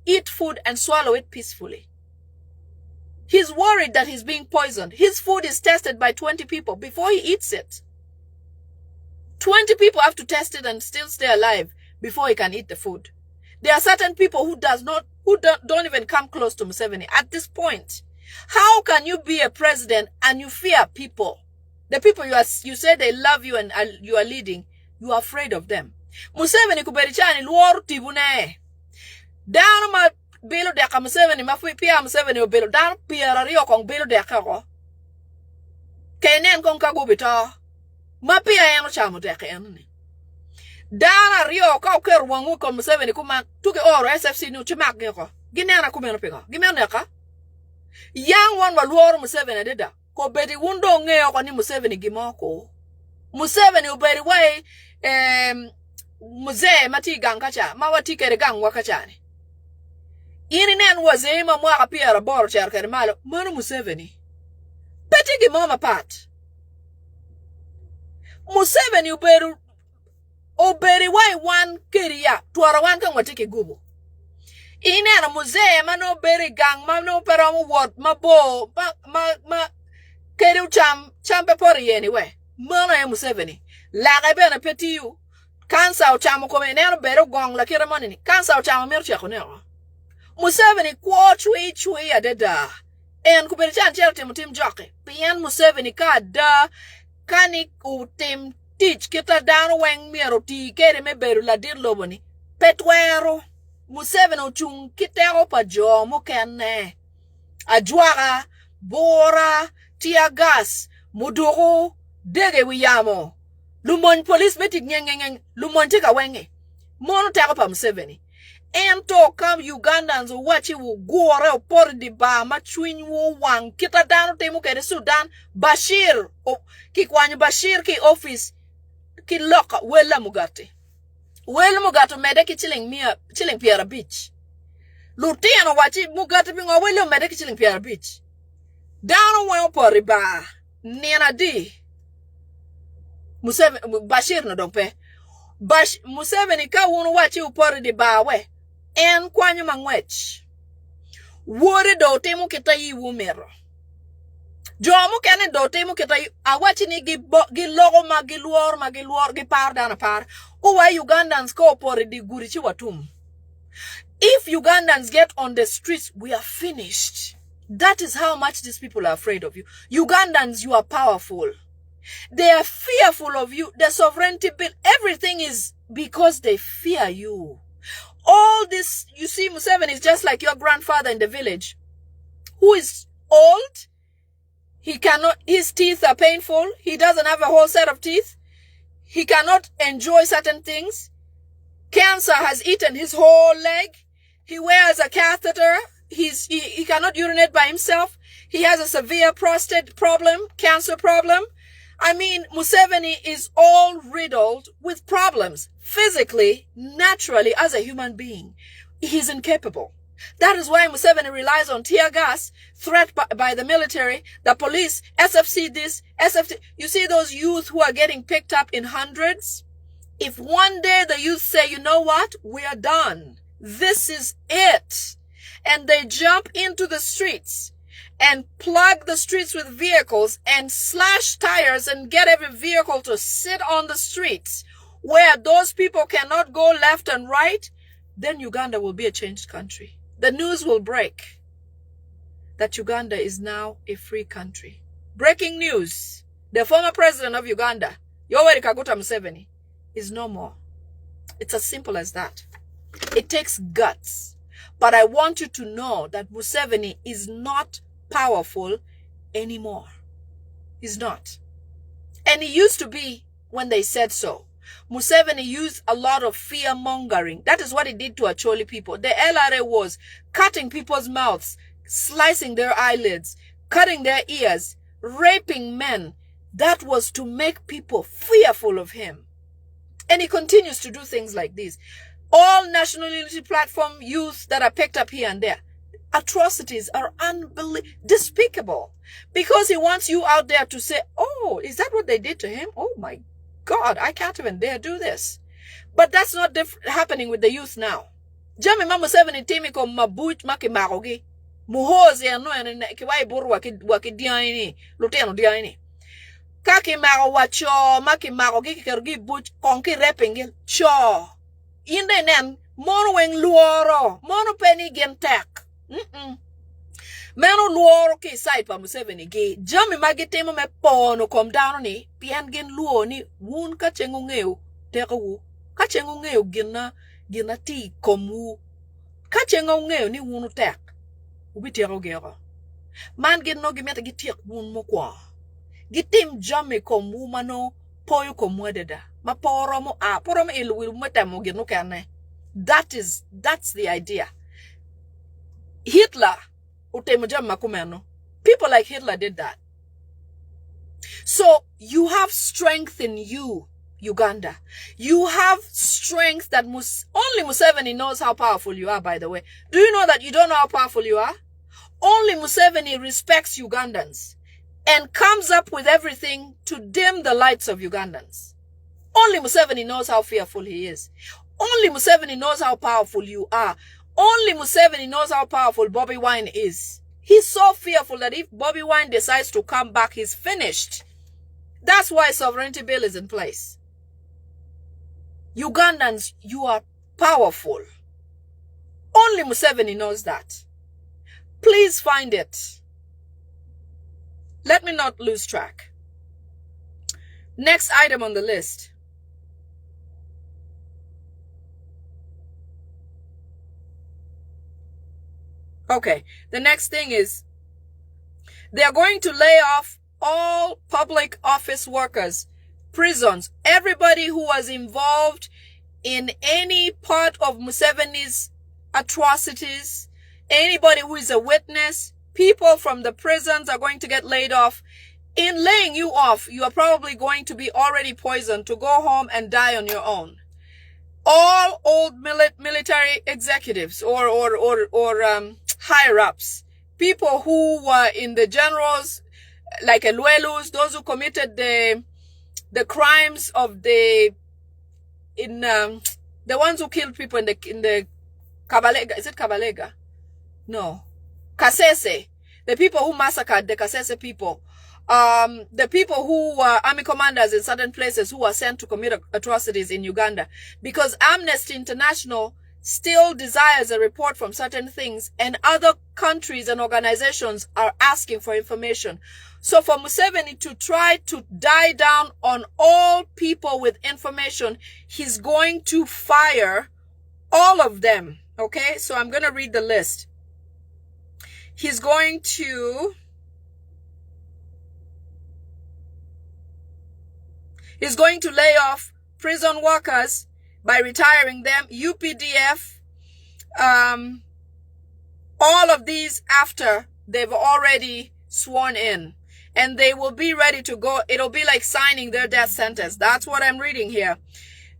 eat food and swallow it peacefully. He's worried that he's being poisoned. His food is tested by 20 people before he eats it. 20 people have to test it and still stay alive before he can eat the food. There are certain people who don't even come close to Museveni at this point. How can you be a president and you fear people? The people you say they love you and you are leading, you are afraid of them. Museveni kuberichani luoru tibune. Dano ma belo deka Museveni mafui pia Museveni obelo dano pia rio kong belo deka ko. Kenen kong kagubita. Ma pia yano chamo deka yanuni. Dana rio ka ker wangu ko Museveni kuma tuke oro SFC nu chimak ngeko. Ginena kumeno pega. Gimena ka? Yang one wa luoru Museveni deda. Ko bedi wundo ngeo ko ni Museveni gimoko. Museveni uberi wai muze mati gangacha mawati kere gang wakachani. Ini nen waze ma mwaka pia raboro charkere malo mano Museveni. Peti gimoma pat. Museveni uberi wai wan kiria tuara wan kan watike gubo. Ini ana muze mano beri gang mano peramu wot mabo ma kere champe pori anyway. Mano ya Museveni. Laga bena peti yu. Kansa o chamo kome nero bero gong la kira monini. Kansa o chamo mirchi ako nero. Museveni kwa chui adeda. En kuberichan chel tim joke. Pian Museveni ka da kani utim teach kita dan weng miero ti kere me beru la dir loboni. Petwero. Museveni uchung kitero pa jo mukene. Ajwara, bora, tear gas, mudoro, dege wiyamo. Lumon police metik nyeng lumon tika wenge. Mono tero pa Museveni. Ento kam Ugandans wachi wu gore o por di ba machwin wu wang kita dano temu kere Sudan Bashir o ki kwanyu Bashir ki office ki loka wela mugate mede ki chilling Piera Beach Lutiano wachi mugate bingo wela mede ki chilling Piera Beach dano wen por ba nena di Museveni Bashir no dompe Museveni ka wunu wachi upor di ba we en kwanyu mangwech wore do temu kita yi wumero jomu kene do temu kita yi awachi ni gi logo ma gi luor gi par dana par uwa Ugandans ko pore di gurichi watum. If Ugandans get on the streets, we are finished. That is how much these people are afraid of you. Ugandans, you are powerful. They are fearful of you. The sovereignty bill, everything is because they fear you. All this, you see, Museveni is just like your grandfather in the village, who is old. He cannot, his teeth are painful. He doesn't have a whole set of teeth. He cannot enjoy certain things. Cancer has eaten his whole leg. He wears a catheter. He cannot urinate by himself. He has a severe prostate problem, cancer problem. I mean, Museveni is all riddled with problems. Physically, naturally, as a human being, he's incapable. That is why Museveni relies on tear gas, threat by the military, the police, SFC this, SFC. You see those youth who are getting picked up in hundreds? If one day the youth say, you know what, we are done. This is it. And they jump into the streets and plug the streets with vehicles and slash tires and get every vehicle to sit on the streets where those people cannot go left and right, then Uganda will be a changed country. The news will break that Uganda is now a free country. Breaking news. The former president of Uganda, Yoweri Kaguta Museveni, is no more. It's as simple as that. It takes guts. But I want you to know that Museveni is not powerful anymore. He's not. And he used to be when they said so. Museveni used a lot of fear-mongering. That is what he did to Acholi people. The LRA was cutting people's mouths, slicing their eyelids, cutting their ears, raping men. That was to make people fearful of him. And he continues to do things like this. All National Unity Platform youth that are picked up here and there, atrocities are despicable. Because he wants you out there to say, oh, is that what they did to him? Oh my God, I can't even dare do this. But that's not happening with the youth now. Jami mama 7 timi ko mabuch maki marogi. Muhozi anu ene kiwai buru waki diaini. Luteno diaini. Kaki maro wacho maki marogi kikergi buch konki repingil. Cho. Inde nen mono weng luoro. Mono penny gentek. Meno luoro ki side pa Museveni gi jami magitimo me pono kom down ni pian gen luo ni wun ka chengo ngeo teko wu ka chengo ngeo gina ti komu ka chengo ngeo ni wunu tek ubi teko gero man gen no gimeta gitiek wun mokwa gitim jami komu mano poyo komu deda ma poro mo ilu metamo gino kane. That's the idea. Hitler, people like Hitler did that. So you have strength in you, Uganda. You have strength that only Museveni knows how powerful you are, by the way. Do you know that you don't know how powerful you are? Only Museveni respects Ugandans and comes up with everything to dim the lights of Ugandans. Only Museveni knows how fearful he is. Only Museveni knows how powerful you are. Only Museveni knows how powerful Bobby Wine is. He's so fearful that if Bobby Wine decides to come back, he's finished. That's why sovereignty bill is in place. Ugandans, you are powerful. Only Museveni knows that. Please find it. Let me not lose track. Next item on the list. Okay, the next thing is they are going to lay off all public office workers, prisons, everybody who was involved in any part of Museveni's atrocities, anybody who is a witness. People from the prisons are going to get laid off. In laying you off, you are probably going to be already poisoned to go home and die on your own. All old military executives or higher ups, people who were in the generals, like Elwelus, those who committed the crimes of the ones who killed people in the Kabalega. Is it Kabalega? No, Kasese. The people who massacred the Kasese people. The people who were army commanders in certain places who were sent to commit atrocities in Uganda. Because Amnesty International still desires a report from certain things, and other countries and organizations are asking for information. So for Museveni to try to die down on all people with information, he's going to fire all of them. Okay, so I'm going to read the list. He's going to lay off prison workers by retiring them, UPDF, all of these after they've already sworn in. And they will be ready to go. It'll be like signing their death sentence. That's what I'm reading here.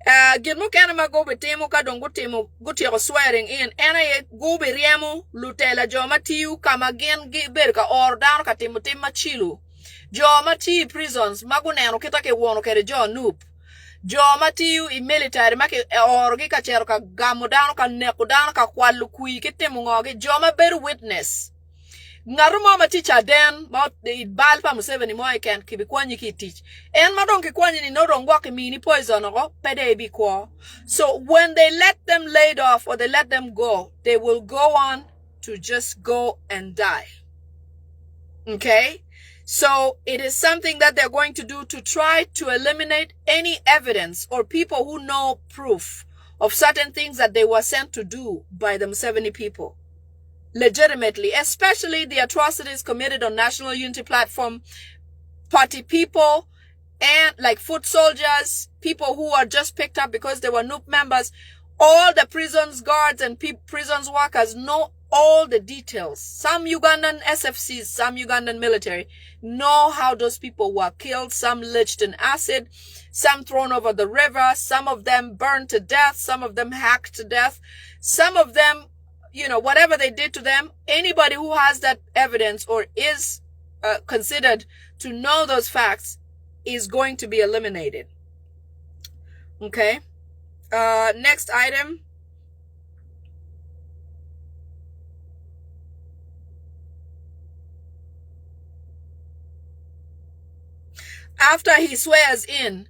Gilmu kanama go betemu ka dongo temu gutiro swearing in. Ena ye go be riemu lutela joma tiu kama gen berka or down ka temu tema chilu. Joma ti prisons maguneno kita ke wono kere jo noop. Joma tiu I military make orgi ka chero ka gamu down ka neku down ka kwalu kui kitemu ngogi. Joma bear witness. Ngaruma ma teacher den about the balpa Museveni mo I can kibikwanyi ki teach. En madon kikwanyi ni no rongwa ki mini poison or pede bi kwa. So when they let them laid off or they let them go, they will go on to just go and die. Okay? So it is something that they're going to do to try to eliminate any evidence or people who know proof of certain things that they were sent to do by the Museveni people. Legitimately, especially the atrocities committed on National Unity Platform, party people, and like foot soldiers, people who are just picked up because they were NUP members. All the prisons guards and prisons workers know all the details. Some Ugandan SFCs, some Ugandan military know how those people were killed. Some lynched in acid, some thrown over the river, some of them burned to death, some of them hacked to death, some of them, whatever they did to them. Anybody who has that evidence or is considered to know those facts is going to be eliminated. Okay. Next item. After he swears in,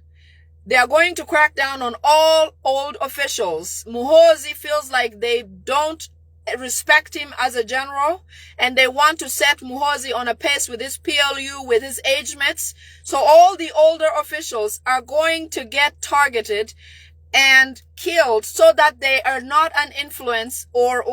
they are going to crack down on all old officials. Muhoozi feels like they don't respect him as a general, and they want to set Muhoozi on a pace with his PLU, with his age mates. So all the older officials are going to get targeted and killed so that they are not an influence or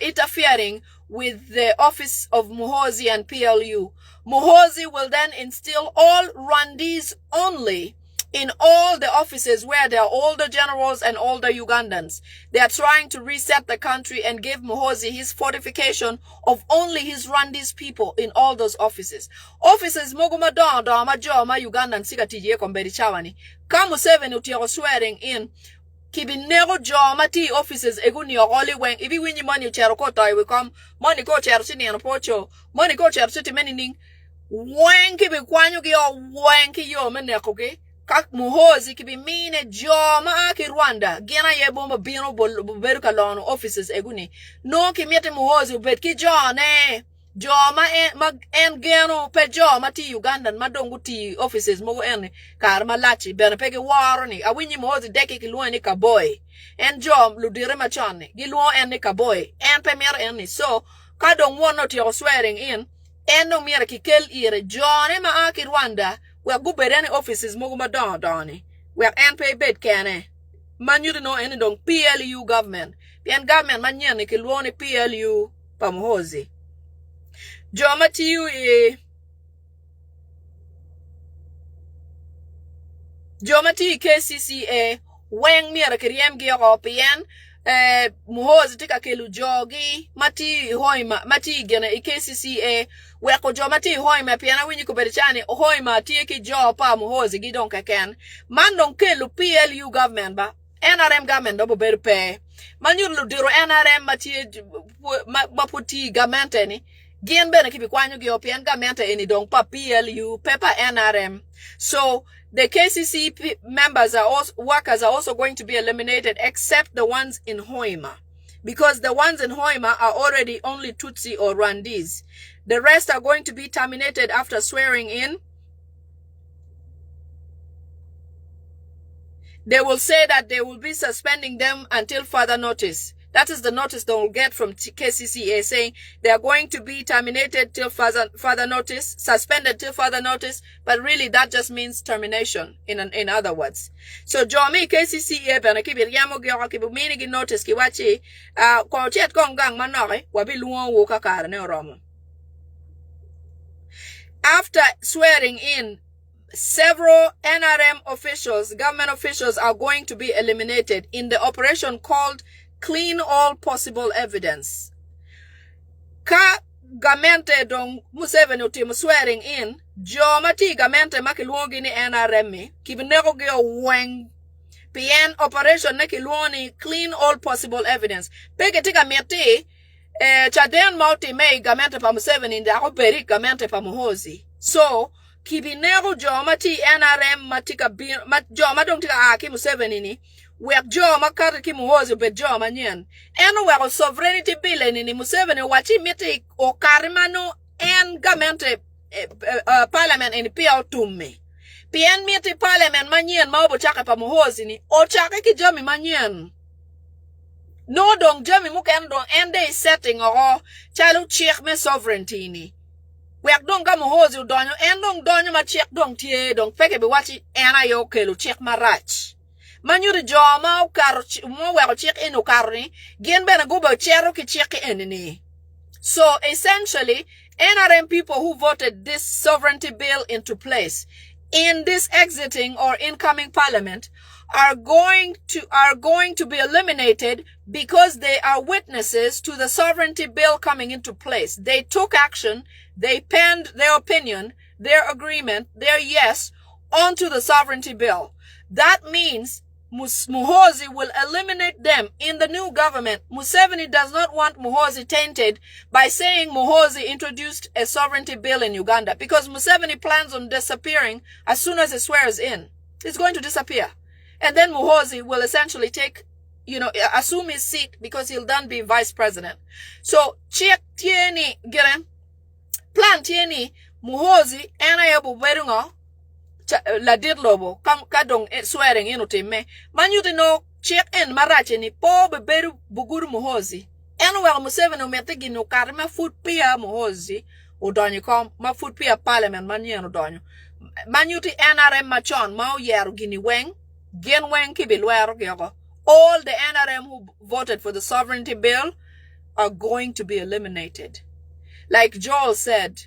interfering with the office of Muhoozi and PLU. Muhoozi will then instill all Rwandese only in all the offices where there are older generals and older Ugandans. They are trying to reset the country and give Muhoozi his fortification of only his Rwandese people in all those offices. Offices Moguma Dondo Majoma Ugandan Sikatije Komberi Chawani. Kamu 7 utiro swearing in. Kibinego joma ti offices eguni ogoli weng ibi winyi money chero kota I will come money ko chero sini and pocho money ko chero siti meaning weng kibi kwanyu ki o weng ki yo menekoke kak Muhoozi kibi mine joma ki Rwanda gena ye bomba bino beru kalono offices eguni no ki miete Muhoozi ubet ki jone Joma en geno pe joma ti Ugandan madongo ti offices mogo en kar malachi bene pe giwaro ni awinyi mozi deki kiluo ni kaboy en jom ludire machoni giluo en ni kaboy en pe mier en ni so kadong wono ti swearing in en no mier kikel ire jone ma aki Rwanda we gubere ni offices mogo madoni we en pe bed kene manyuri no en dong PLU government pien government manyen ni kiluo ni PLU pamohozi Joma tiyu KCCA weng miera kiriem gi opien muhozi tika kelu jogi mati hoima mati gena KCCA weko joma ti hoima piana winyi kuberichani hoima ti ki jo pa muhozi gidon kaken mandon kelu PLU government ba NRM government do ber pe manyuru diro NRM mati maputi government ni Gien bene kibi kwanyo gi opien gamenta eni dong pa PLU, pepa NRM. So the KCC members workers are also going to be eliminated except the ones in Hoima. Because the ones in Hoima are already only Tutsi or Rwandese. The rest are going to be terminated after swearing in. They will say that they will be suspending them until further notice. That is the notice they will get from KCCA saying they are going to be terminated till further notice, suspended till further notice, but really that just means termination in other words. So Jomi KCCA bana kibir yamo gyo kibu mini gi notice ki wachi ko chet kong gang manore wabi luo wo kakar ne oromo. After swearing in, several NRM officials, government officials are going to be eliminated in the operation called Clean all possible evidence. Ka gamente dong Museveni utim swearing in, joma ti gamente makiluongi ni NRM, kibinego gyo weng. PN operation ne kiluoni clean all possible evidence. Peke tika meti, chaden mauti mei gamente pa Museveni ndi ako peri gamente pa Muhozi. So, kibinego joma ti NRM matika joma dong tika aki Museveni ni, wek joma kar ki Muhozi bet joma nyen eno wek sovereignty bill ni Museveni wachi miti o karimano en gamente parliament en pia tumme pien miti parliament manyen ma obo chaka pa Muhozi ni o chaka ki jami manyen no dong jami muken dong ende setting o chalu chik me sovereignty ni wek dong ga Muhozi donyo en dong donyo ma chik dong tie dong peke be wachi ena yo kelu chik marach Manyuri joma ukaro mo weko chik in ukaro ni gien bena gubo chero ki chik enini. So essentially NRM people who voted this sovereignty bill into place in this exiting or incoming parliament are going to be eliminated because they are witnesses to the sovereignty bill coming into place. They took action, they penned their opinion, their agreement, their yes onto the sovereignty bill. That means Muhozi will eliminate them in the new government. Museveni does not want Muhozi tainted by saying Muhozi introduced a sovereignty bill in Uganda because Museveni plans on disappearing as soon as he swears in. He's going to disappear. And then Muhozi will essentially assume his seat because he'll then be vice president. So, check tieni, giren, plan tieni, Muhozi, ena yabu berungo, la dirlobo kadong swearing inutim manyuti no check in marache ni po beberu buguru Muhozi enu wel Museveni umetigi no karma foot pia Muhozi udonyo kom ma foot pia parliament manyen udonyo manyuti NRM machon ma yeru gini weng gen weng kibilwero gyogo all the NRM who voted for the sovereignty bill are going to be eliminated. Like Joel said,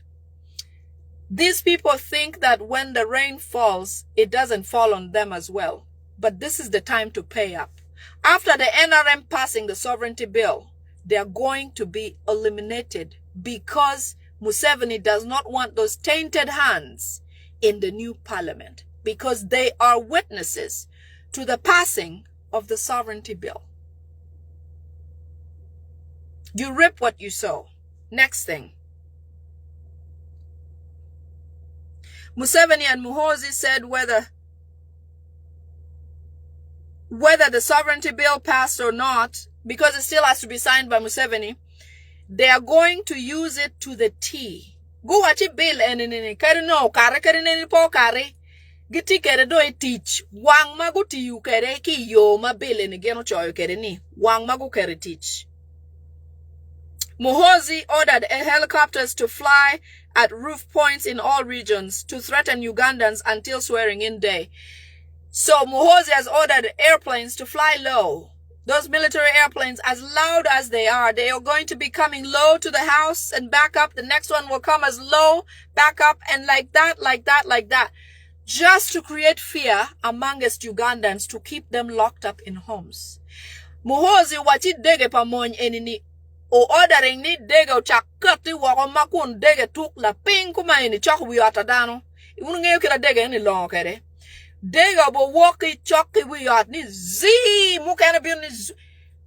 these people think that when the rain falls, it doesn't fall on them as well. But this is the time to pay up. After the NRM passing the sovereignty bill, they are going to be eliminated because Museveni does not want those tainted hands in the new parliament because they are witnesses to the passing of the sovereignty bill. You reap what you sow. Next thing. Museveni and Muhozi said whether the sovereignty bill passed or not, because it still has to be signed by Museveni, they are going to use it to the T. Go watch it bill and in kare no kare neni po kare. Giti kere do e teach. Wang magu ti you kere ki yo ma bill and geno choyo kere ni. Wang magu kere teach. Muhoozi ordered helicopters to fly at roof points in all regions to threaten Ugandans until swearing-in day. So Muhoozi has ordered airplanes to fly low. Those military airplanes, as loud as they are going to be coming low to the house and back up. The next one will come as low, back up, and like that. Just to create fear amongst Ugandans to keep them locked up in homes. Muhoozi wachi dege pamoñ enini. O ordering ni dege o chakati wako makun dege tuk la ping kuma ini chok wiyata dano. Iwunu ngayon kira dege ni long kere. Dega bo woki choki wiyat ni zi mukana bir ni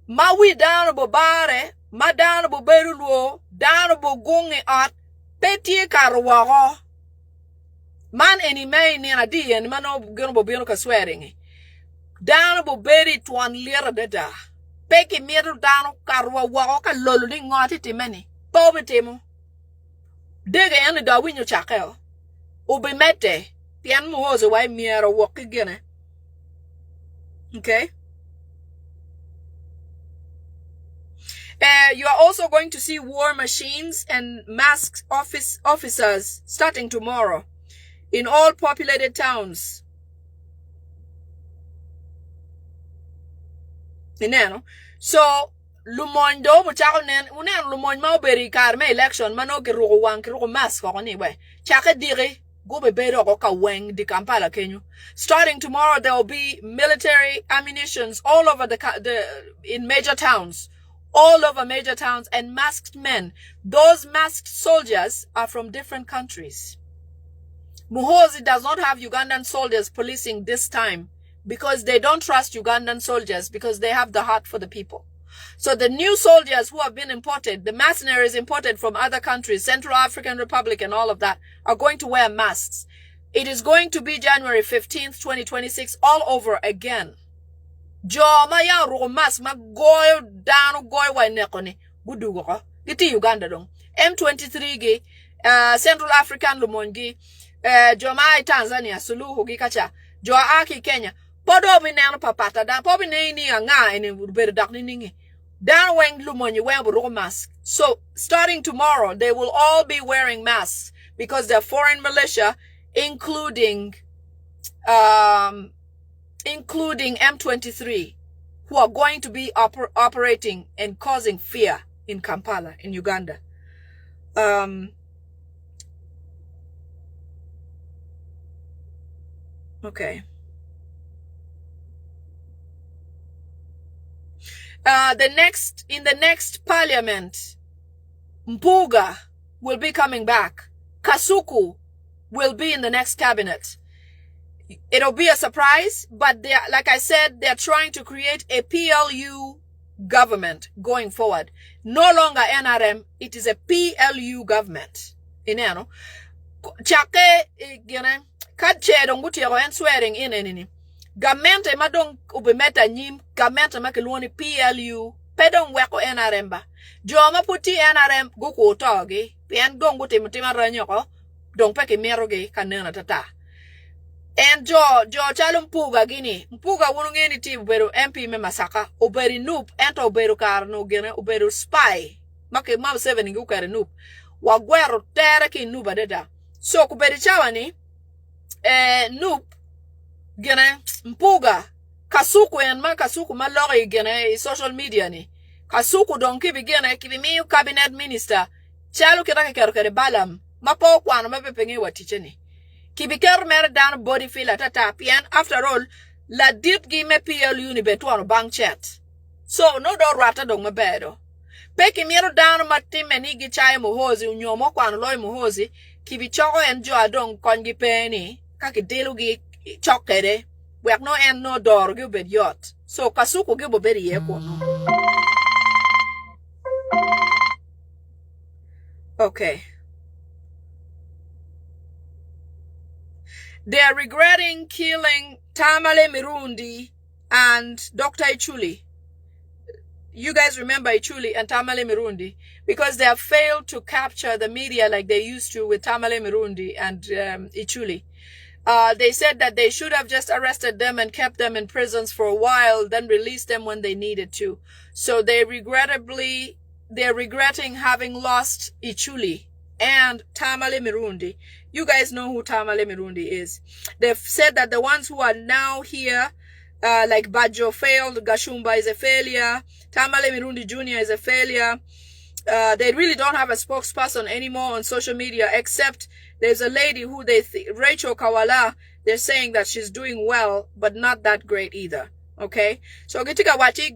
mawi dano bo bare ma dano bo beru luo dano bo gungi at petie karwago man eni may ni na di en mano gano bo bino ka swearing dano bo beri tuan lira deda peki miru dano karwago ka lolo ni ngoti timeni pobe timo dega yani da winyo chakeo ube mete Pian Muhoozi why miero walk again. Okay. You are also going to see war machines and masked officers starting tomorrow in all populated towns. So Lumondo muchako nen unen Lumondo mau beri karme election mano ki rugo wang ki rugo mask ko ni we. Chaka diri go be better weng di Kampala Kenya. Starting tomorrow, there will be military ammunitions all over in major towns, all over major towns, and masked men. Those masked soldiers are from different countries. Muhoozi does not have Ugandan soldiers policing this time because they don't trust Ugandan soldiers because they have the heart for the people. So the new soldiers who have been imported, the mercenaries imported from other countries, Central African Republic and all of that, are going to wear masks. It is going to be January 15th, 2026, all over again. Jo maya ro mask ma goyo dano goyo wa nekoni budu go giti Uganda dong M23 gi Central African Lumongi jo mai Tanzania Suluhu gi kacha jo aki Kenya podo bi neno papata da pobi ne ni nga ene beru dak ni ningi dan weng Lumonyi wear ro mask. So starting tomorrow they will all be wearing masks because they're foreign militia including M23 who are going to be operating and causing fear in Kampala in Uganda. Okay. In the next parliament, Mpuga will be coming back. Kasuku will be in the next cabinet. It'll be a surprise, but like I said, they're trying to create a PLU government going forward. No longer NRM, it is a PLU government. Ineno. Chake, kadche donguti yako en swearing in enini. Gamente madong ubemeta nyim, gamente makeluoni PLU, pedong weko NRM ba. Joma puti NRM guko otogi, pian gongo timutima ranyoko, dong peke meroge kanena tata. And jo chalo Mpuga gini. Mpuga wunungeni ti uberu MP me masaka. Uberi noob. Ento uberu karno gine. Uberu spy. Make mam 7 ngu kare noob. Wagwero tere ki noob adeda. So kuberi chawani. Noob. Gine. Mpuga. Kasuku kasuku malori gine. Social media ni. Kasuku don kibi gine. Kibi miyu cabinet minister. Chalo kitaka kere balam. Mapo kwano mapepengi wa ticheni. Kibiker mer dan body feel tata pian after all la dip gi me PLU ni betuano bank chat. So no do rata dong mabedo. Peki mero dan matime ni gi chai Muhoozi unyomo kwano loy Muhoozi kibichoko en jo adong kongi peni kaki delu gi chokere wek no en no dor gi bed yot. So kasuku gi boberi yeko no. Okay. They are regretting killing Tamale Mirundi and Dr. Ichuli. you guys remember Ichuli and Tamale Mirundi, because they have failed to capture the media like they used to with Tamale Mirundi and Ichuli. They said that they should have just arrested them and kept them in prisons for a while, then released them when they needed to. So they're regretting having lost Ichuli and Tamale Mirundi. You guys know who Tamale Mirundi is. They've said that the ones who are now here, like Bajo failed, Gashumba is a failure, Tamale Mirundi Jr. is a failure. They really don't have a spokesperson anymore on social media, except there's a lady who Rachel Kawala, they're saying that she's doing well, but not that great either. Okay? So gitika wachi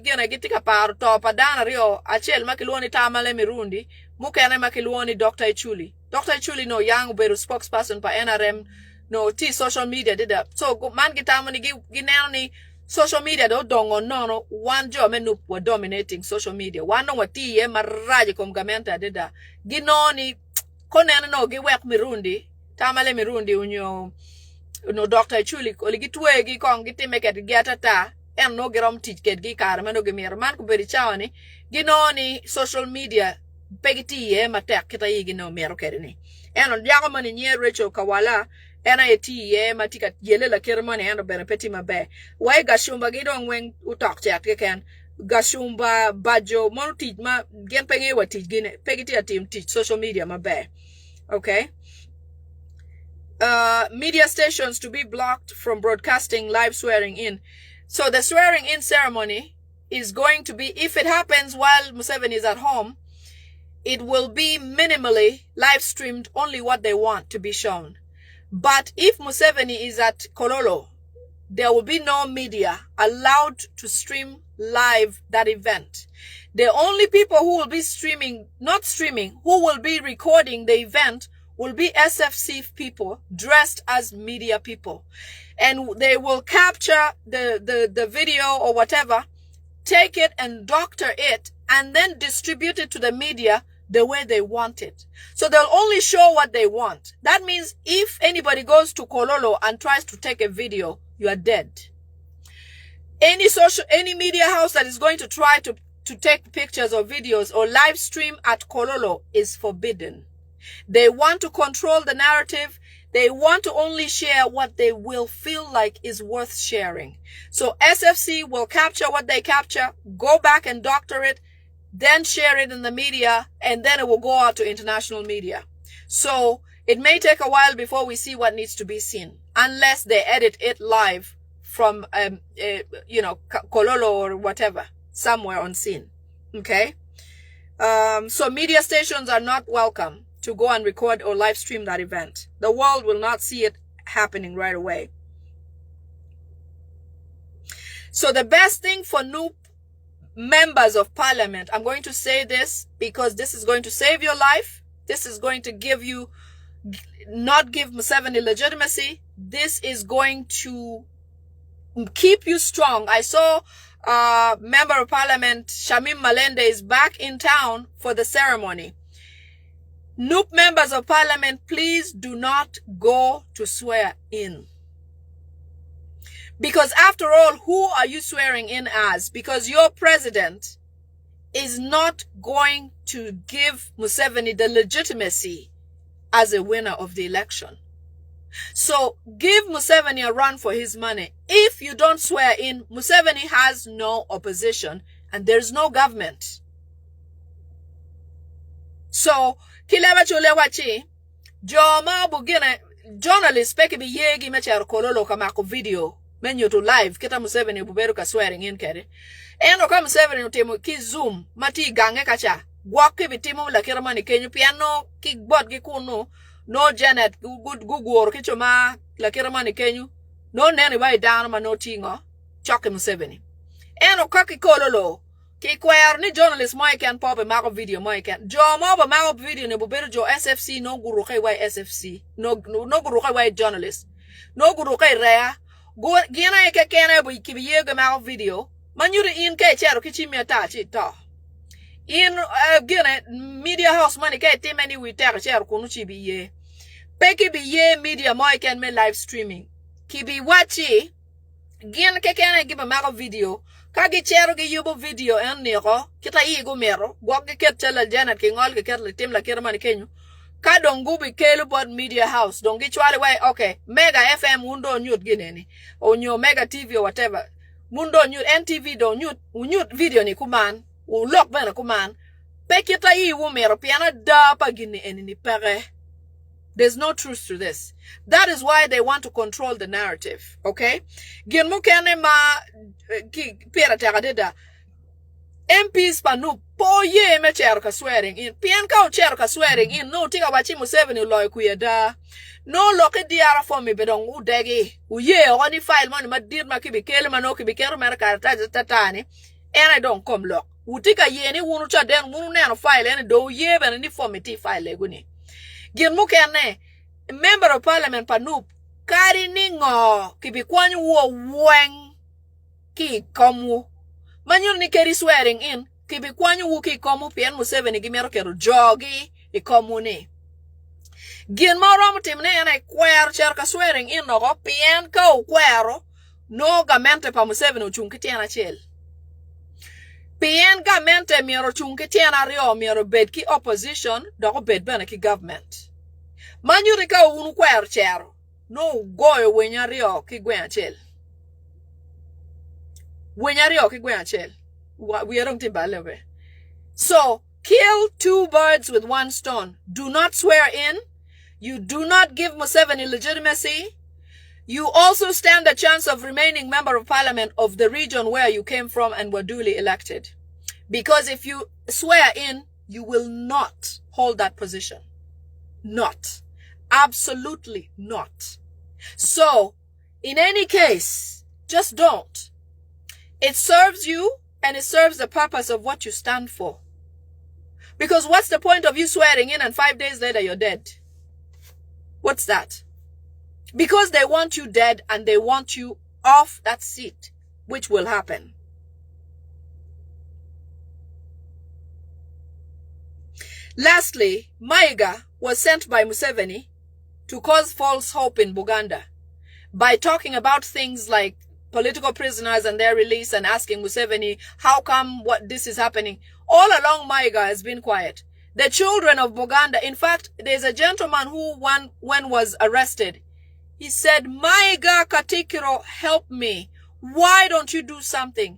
gina gitika parto padana rio achel makiluoni Tamale Mirundi, mukene makiluoni Dr. Ichuli. Dr. Ichuli no yang beru spokesperson pa NRM no ti social media dida. So man gitamani ginani social media do dongo no one job menu were dominating social media. One no wati maraji komgamenta dida. Ginoni konene no giwek Mirundi, Tamale Mirundi unyo no Dr. Ichuli oli gitwe gi kong gitime ket giatata en no girom tich ket gi kar meno gimier man ko beri chawani ginoni social media pegiti matek kita yigi no mero kedini en yago mani nye Rachel Kawala ena eti matika yele la kermani eno benepeti mabe wai Gashumba gidong wen utok chat ken Gashumba Bajo mon tich ma gen penge wa tich gine pegiti atim tich social media mabe. Okay. Media stations to be blocked from broadcasting live swearing in. So the swearing in ceremony is going to be, if it happens while Museveni is at home, it will be minimally live streamed, only what they want to be shown. But if Museveni is at Kololo, there will be no media allowed to stream live that event. The only people who will be who will be recording the event will be SFC people dressed as media people. And they will capture the video or whatever, take it and doctor it, and then distribute it to the media the way they want it. So they'll only show what they want. That means if anybody goes to Kololo and tries to take a video, you are dead. Any media house that is going to try to take pictures or videos or live stream at Kololo is forbidden. They want to control the narrative. They want to only share what they will feel like is worth sharing. So SFC will capture what they capture, go back and doctor it, then share it in the media, and then it will go out to international media. So it may take a while before we see what needs to be seen, unless they edit it live from, Kololo or whatever, somewhere on scene. Okay? So media stations are not welcome to go and record or live stream that event. The world will not see it happening right away. So the best thing for new members of parliament, I'm going to say this because this is going to save your life. This is going to not give Museveni legitimacy. This is going to keep you strong. I saw Member of Parliament Shamim Malende is back in town for the ceremony. Noop members of parliament, please do not go to swear in. Because after all, who are you swearing in as? Because your president is not going to give Museveni the legitimacy as a winner of the election. So give Museveni a run for his money. If you don't swear in, Museveni has no opposition and there's no government. So kileba chule wachi joma bugina journalist peke bi yegi mecha Kololo kama ko video menyo to live kita Museveni buberu ka swearing in kere eno ka Museveni utimo ki zoom mati gange kacha gwake bitimo la kira mani kenyu piano ki bot gi kuno no Janet gugor ki choma la kira mani kenyu no nene bai down ma no tingo choke Museveni eno ka ki Kololo ki kwer ni journalist mo ikan pop mako video mo ikan jo mo ba mako video ne buberu jo SFC no guru kai wai SFC no guru kai wai journalist no guru kai rea go gina ke kena bu ki biye ga mako video manyuri in ke chero ki chimia ta chi to in gina media house money ke temeni wi ter chero kunu chi biye pe ki biye media mo ikan me live streaming ki bi wachi Gin kekene give a mago video. Kagi chero gi yubo video en niko. Kita igu mero. Gwag ket chala janet ki ngol ket le tim la kirman kenyu. Ka dongu bi kelu bod media house. Dongi chwale way okay. Mega FM undo nyut gineni. O nyo Mega TV or whatever. Mundo nyut NTV do nyut video ni kuman. U lock bana kuman. Pe kita igu mero piana da pa gini enini pere. There's no truth to this. That is why they want to control the narrative. Okay? Gin mukene ma ki pera tagadeda. MPs panu po ye me cherka swearing in. Pien ka cherka swearing in. No tika wachi Museveni loy kuyeda. No loke diara for me bedong udegi. Uye oni file money ma dir ma kibi kele mano kibi kero merka tatani. And I don't come lock. Utika ye ni wunu cha den wunu neno file and do ye ben ni for me ti file leguni. Gin mukene member of parliament panup kari ningo kibi kwanyu wo weng ki komu manyu ni keri swearing in kibi kwanyu wo ki komu pien Museveni gimero kero jogi I komu ni gin moro mutimne yana kwer cherka swearing in no pien ka kwero no gamente pa Museveni uchungkiti ana chel pien gamente miero chungkiti ana rio miero bed ki opposition doko bed bana ki government Manyuri ka unu kwer chero. No goyo wenyario ki gwen chel. Wenyario ki gwen chel. We are timbalewe. So, kill two birds with one stone. Do not swear in. You do not give Museveni legitimacy. You also stand a chance of remaining member of parliament of the region where you came from and were duly elected. Because if you swear in, you will not hold that position. Not. Absolutely not. So, in any case, just don't. It serves you and it serves the purpose of what you stand for. Because what's the point of you swearing in and 5 days later you're dead? What's that? Because they want you dead and they want you off that seat, which will happen. Lastly, Maiga was sent by Museveni to cause false hope in Buganda by talking about things like political prisoners and their release and asking Museveni, how come what this is happening? All along, Maiga has been quiet. The children of Buganda, in fact, there's a gentleman who when was arrested, he said, Maiga Katikiro, help me. Why don't you do something?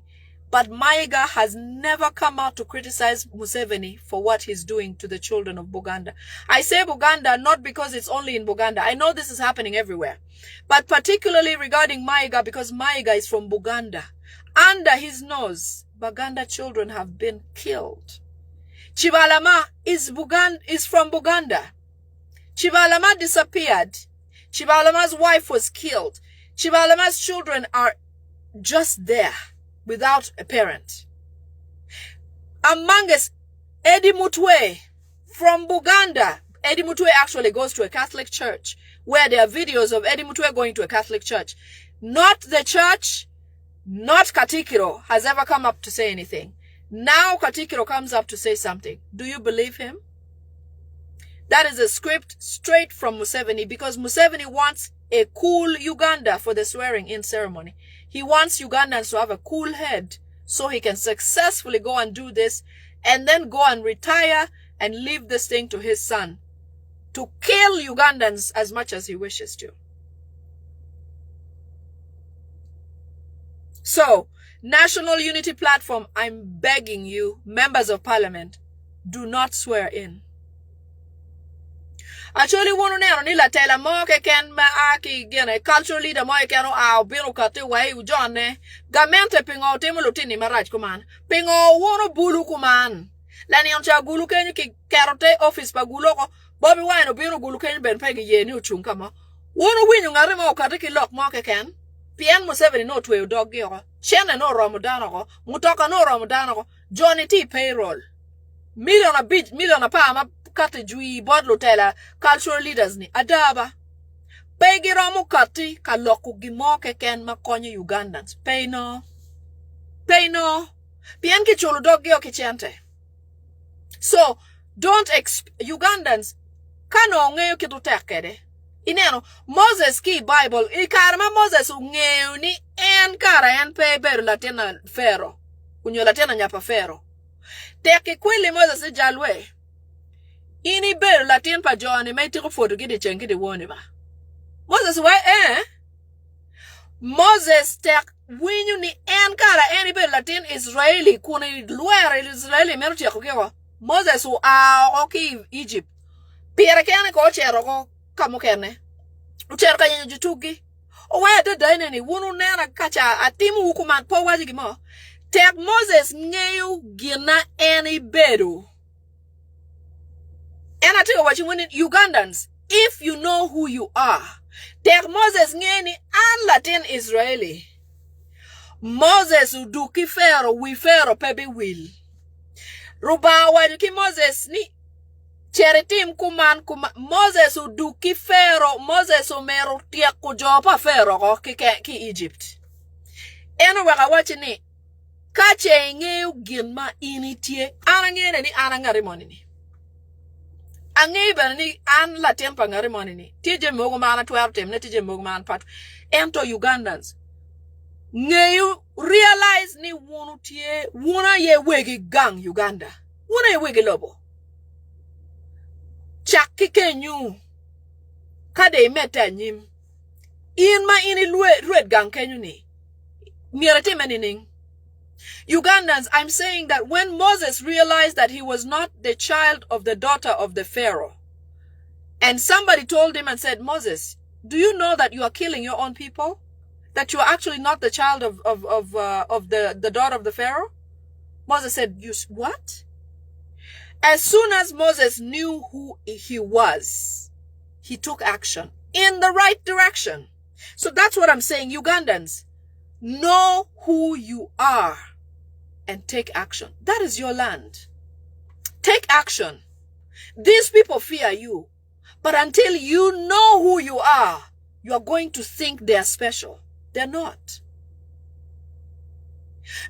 But Maiga has never come out to criticize Museveni for what he's doing to the children of Buganda. I say Buganda not because it's only in Buganda. I know this is happening everywhere. But particularly regarding Maiga, because Maiga is from Buganda. Under his nose, Buganda children have been killed. Chibalama is from Buganda. Chibalama disappeared. Chibalama's wife was killed. Chibalama's children are just there. Without a parent. Among us, Eddie Mutwe from Buganda. Eddie Mutwe actually goes to a Catholic church where there are videos of Eddie Mutwe going to a Catholic church. Not the church, not Katikiro has ever come up to say anything. Now Katikiro comes up to say something. Do you believe him? That is a script straight from Museveni because Museveni wants a cool Uganda for the swearing-in ceremony. He wants Ugandans to have a cool head so he can successfully go and do this and then go and retire and leave this thing to his son to kill Ugandans as much as he wishes to. So, National Unity Platform, I'm begging you, members of parliament, do not swear in. Actually, one nero ni la tela mo ke ken ma aki gene cultural leader mo ke no a biro kate wai u jonne gamente pingo temo lutini maraj kuman pingo wono bulu kuman lani oncha gulu ken ki karote office pa gulo ko bobi wai no biro gulu ken ben pegi ye ni uchun kama wono winyu ngare mo kate ki lok mo ke ken pien Museveni no twe dog yo chene no romodano ko mutoka no romodano ko Johnny T payroll million a pa kati jui bodlo tela cultural leaders ni adaba pegi romu kati ka loku gimoke ken makonyo Ugandans pay no pien ki chulu dogi o kichente. So don't Ugandans kano ngeyo kitu tekede Ineno, Moses ki Bible, ikarma Moses ungeo ni en kara en pe beru latena Pharaoh. Kunyo latena nyapa Pharaoh. Teke kweli Moses jalwe. Ini beru latin pa John me tiko foto gidi chengi de woni ba. Moses why Moses tek winyu ni en kara eni beru latin Israeli kuni luere Israeli meru tiako kewa. Moses oki Egypt. Pira kene ko chero ko kamukene. Uchero kanya jutugi. Owe de daine ni wunu nena kacha atimu hukuman po wajigi mo. Tek Moses ngeyu gina eni beru. And I tell you what you want, Ugandans, if you know who you are, tek Moses ngeni an Latin Israeli. Moses uduki Pharaoh, we Pharaoh pebi will. Ruba wajuki Moses ni cheritim kuman Moses uduki Pharaoh, Moses umero tiak kujopa Pharaoh ki Egypt. Eno waka wachi ni kache ngeu ginma initie anangene ni anangari monini. Angiba ni an Latin pangari monini. Tije mogo mana 12 tem ne tije mogo mana pat. Ento Ugandans. Ngeu realize ni wunu tie wuna ye wegi gang Uganda. Wuna ye wegi lobo. Chaki kenyu. Kade meta nyim. Inma ini luet gang kenyu ni. Mirate menining. Ugandans, I'm saying that when Moses realized that he was not the child of the daughter of the Pharaoh, and somebody told him and said, Moses, do you know that you are killing your own people? That you are actually not the child of the daughter of the Pharaoh? Moses said, you what? As soon as Moses knew who he was, he took action in the right direction. So that's what I'm saying, Ugandans. Know who you are and take action. That is your land. Take action. These people fear you. But until you know who you are going to think they are special. They're not.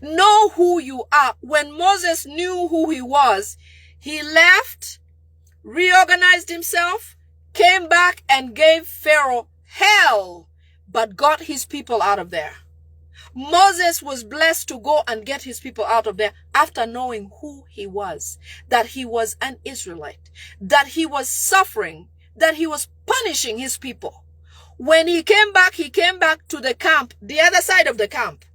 Know who you are. When Moses knew who he was, he left, reorganized himself, came back and gave Pharaoh hell, but got his people out of there. Moses was blessed to go and get his people out of there after knowing who he was, that he was an Israelite, that he was suffering, that he was punishing his people. When he came back to the camp, the other side of the camp.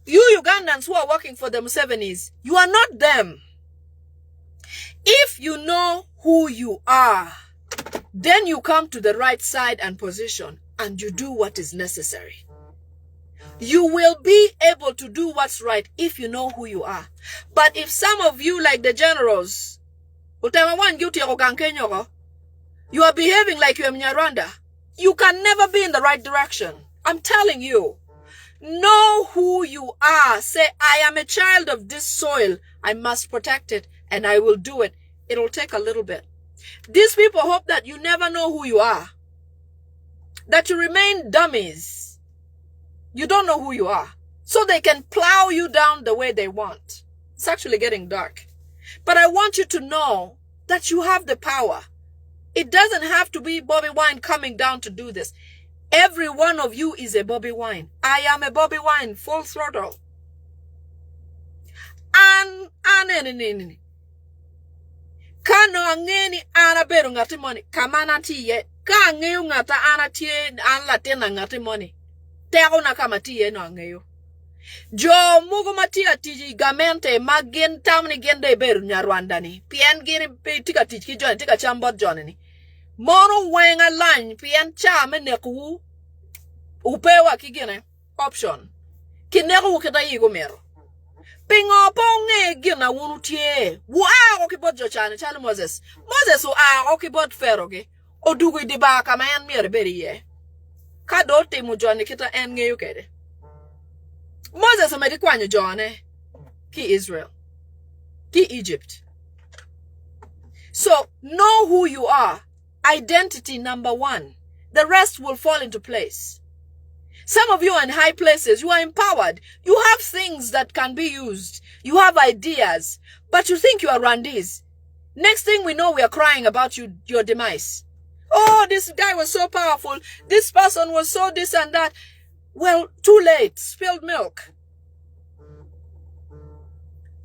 You Ugandans who are working for the Musevenis, you are not them. If you know who you are, then you come to the right side and position and you do what is necessary. You will be able to do what's right if you know who you are. But if some of you, like the generals, you are behaving like you are Mnyarwanda, you can never be in the right direction. I'm telling you. Know who you are. Say, I am a child of this soil. I must protect it, and I will do it. It will take a little bit. These people hope that you never know who you are. That you remain dummies. You don't know who you are. So they can plow you down the way they want. It's actually getting dark. But I want you to know that you have the power. It doesn't have to be Bobby Wine coming down to do this. Every one of you is a Bobby Wine. I am a Bobby Wine, full throttle. Kano angeni ana beru ngati money. Kamana tiye. Ka ngeu ngata ana tiye an latena ngati money. Tero na kama tiye no angeo. Jo mugo matia tiji gamente magin tamni gende beru Nyarwanda ni. Pien giri tika tiki John tika chambot John ni. Mono wenga line pien chame neku upewa kigine option. Kineku kita yigo mero. Pingo ponge gina wunu tie. Wa okibot jo chane chale Moses. Moses okibot Pharaoh ge. Odugu diba kama en mere beri ye. Kado timu John kita en ngeyo kede. Moses amedi kwanyo John ki Israel. Ki Egypt. So know who you are. Identity number one. The rest will fall into place. Some of you are in high places. You are empowered. You have things that can be used. You have ideas. But you think you are Randis. Next thing we know, we are crying about your demise. Oh, this guy was so powerful. This person was so this and that. Well, too late. Spilled milk.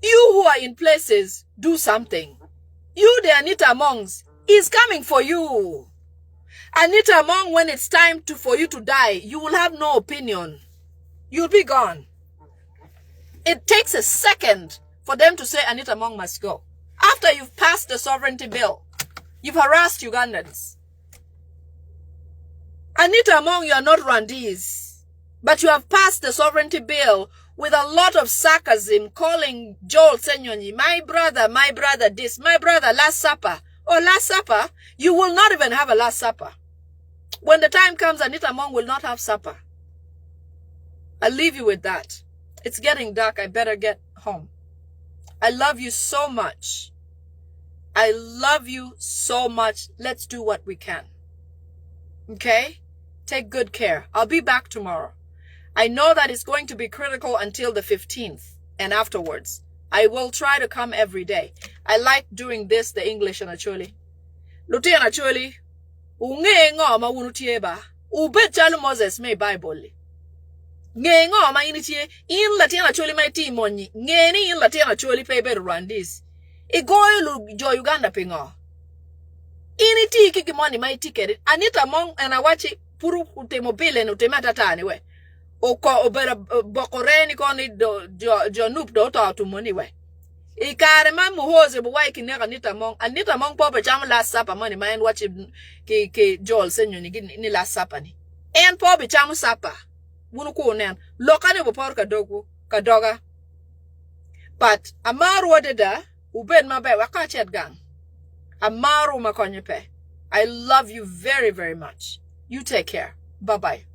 You who are in places, do something. You, the Anita Mongs, is coming for you. Anita Mong, when it's time for you to die, you will have no opinion. You'll be gone. It takes a second for them to say Anita Mong must go. After you've passed the sovereignty bill, you've harassed Ugandans. Anita Mong, you are not Rwandese, but you have passed the sovereignty bill with a lot of sarcasm, calling Joel Senyonyi, my brother this, my brother, last supper. Oh, last supper? You will not even have a last supper. When the time comes, Anita Mong will not have supper. I'll leave you with that. It's getting dark. I better get home. I love you so much. I love you so much. Let's do what we can. Okay? Take good care. I'll be back tomorrow. I know that it's going to be critical until the 15th and afterwards. I will try to come every day. I like doing this, the English and Acholi. Luti and Acholi, unge ngo ma wunutie ba. Ube chalu Moses me Bible. Nge ngo ma initie in Latin Acholi my team monyi. Nge ni in Latin Acholi pebe Rwandese. Igoy lu jo Uganda pingo. Initi kiki money my ticket. Anita Mong and I watch it puru utemobile no temata anyway. Oko obera bokoreni koni jo nup do to money we. Ikare man muhoze bu wai kinega Anita Mong pope cham last supper money man watch ke Joel Senyonyi ni last supper ni. En pope cham supper. Wunu ko nen lokane bo por kadoga. But amaru wadeda uben mabe wakachet gang. Amaru makonyepe. I love you very, very much. You take care. Bye-bye.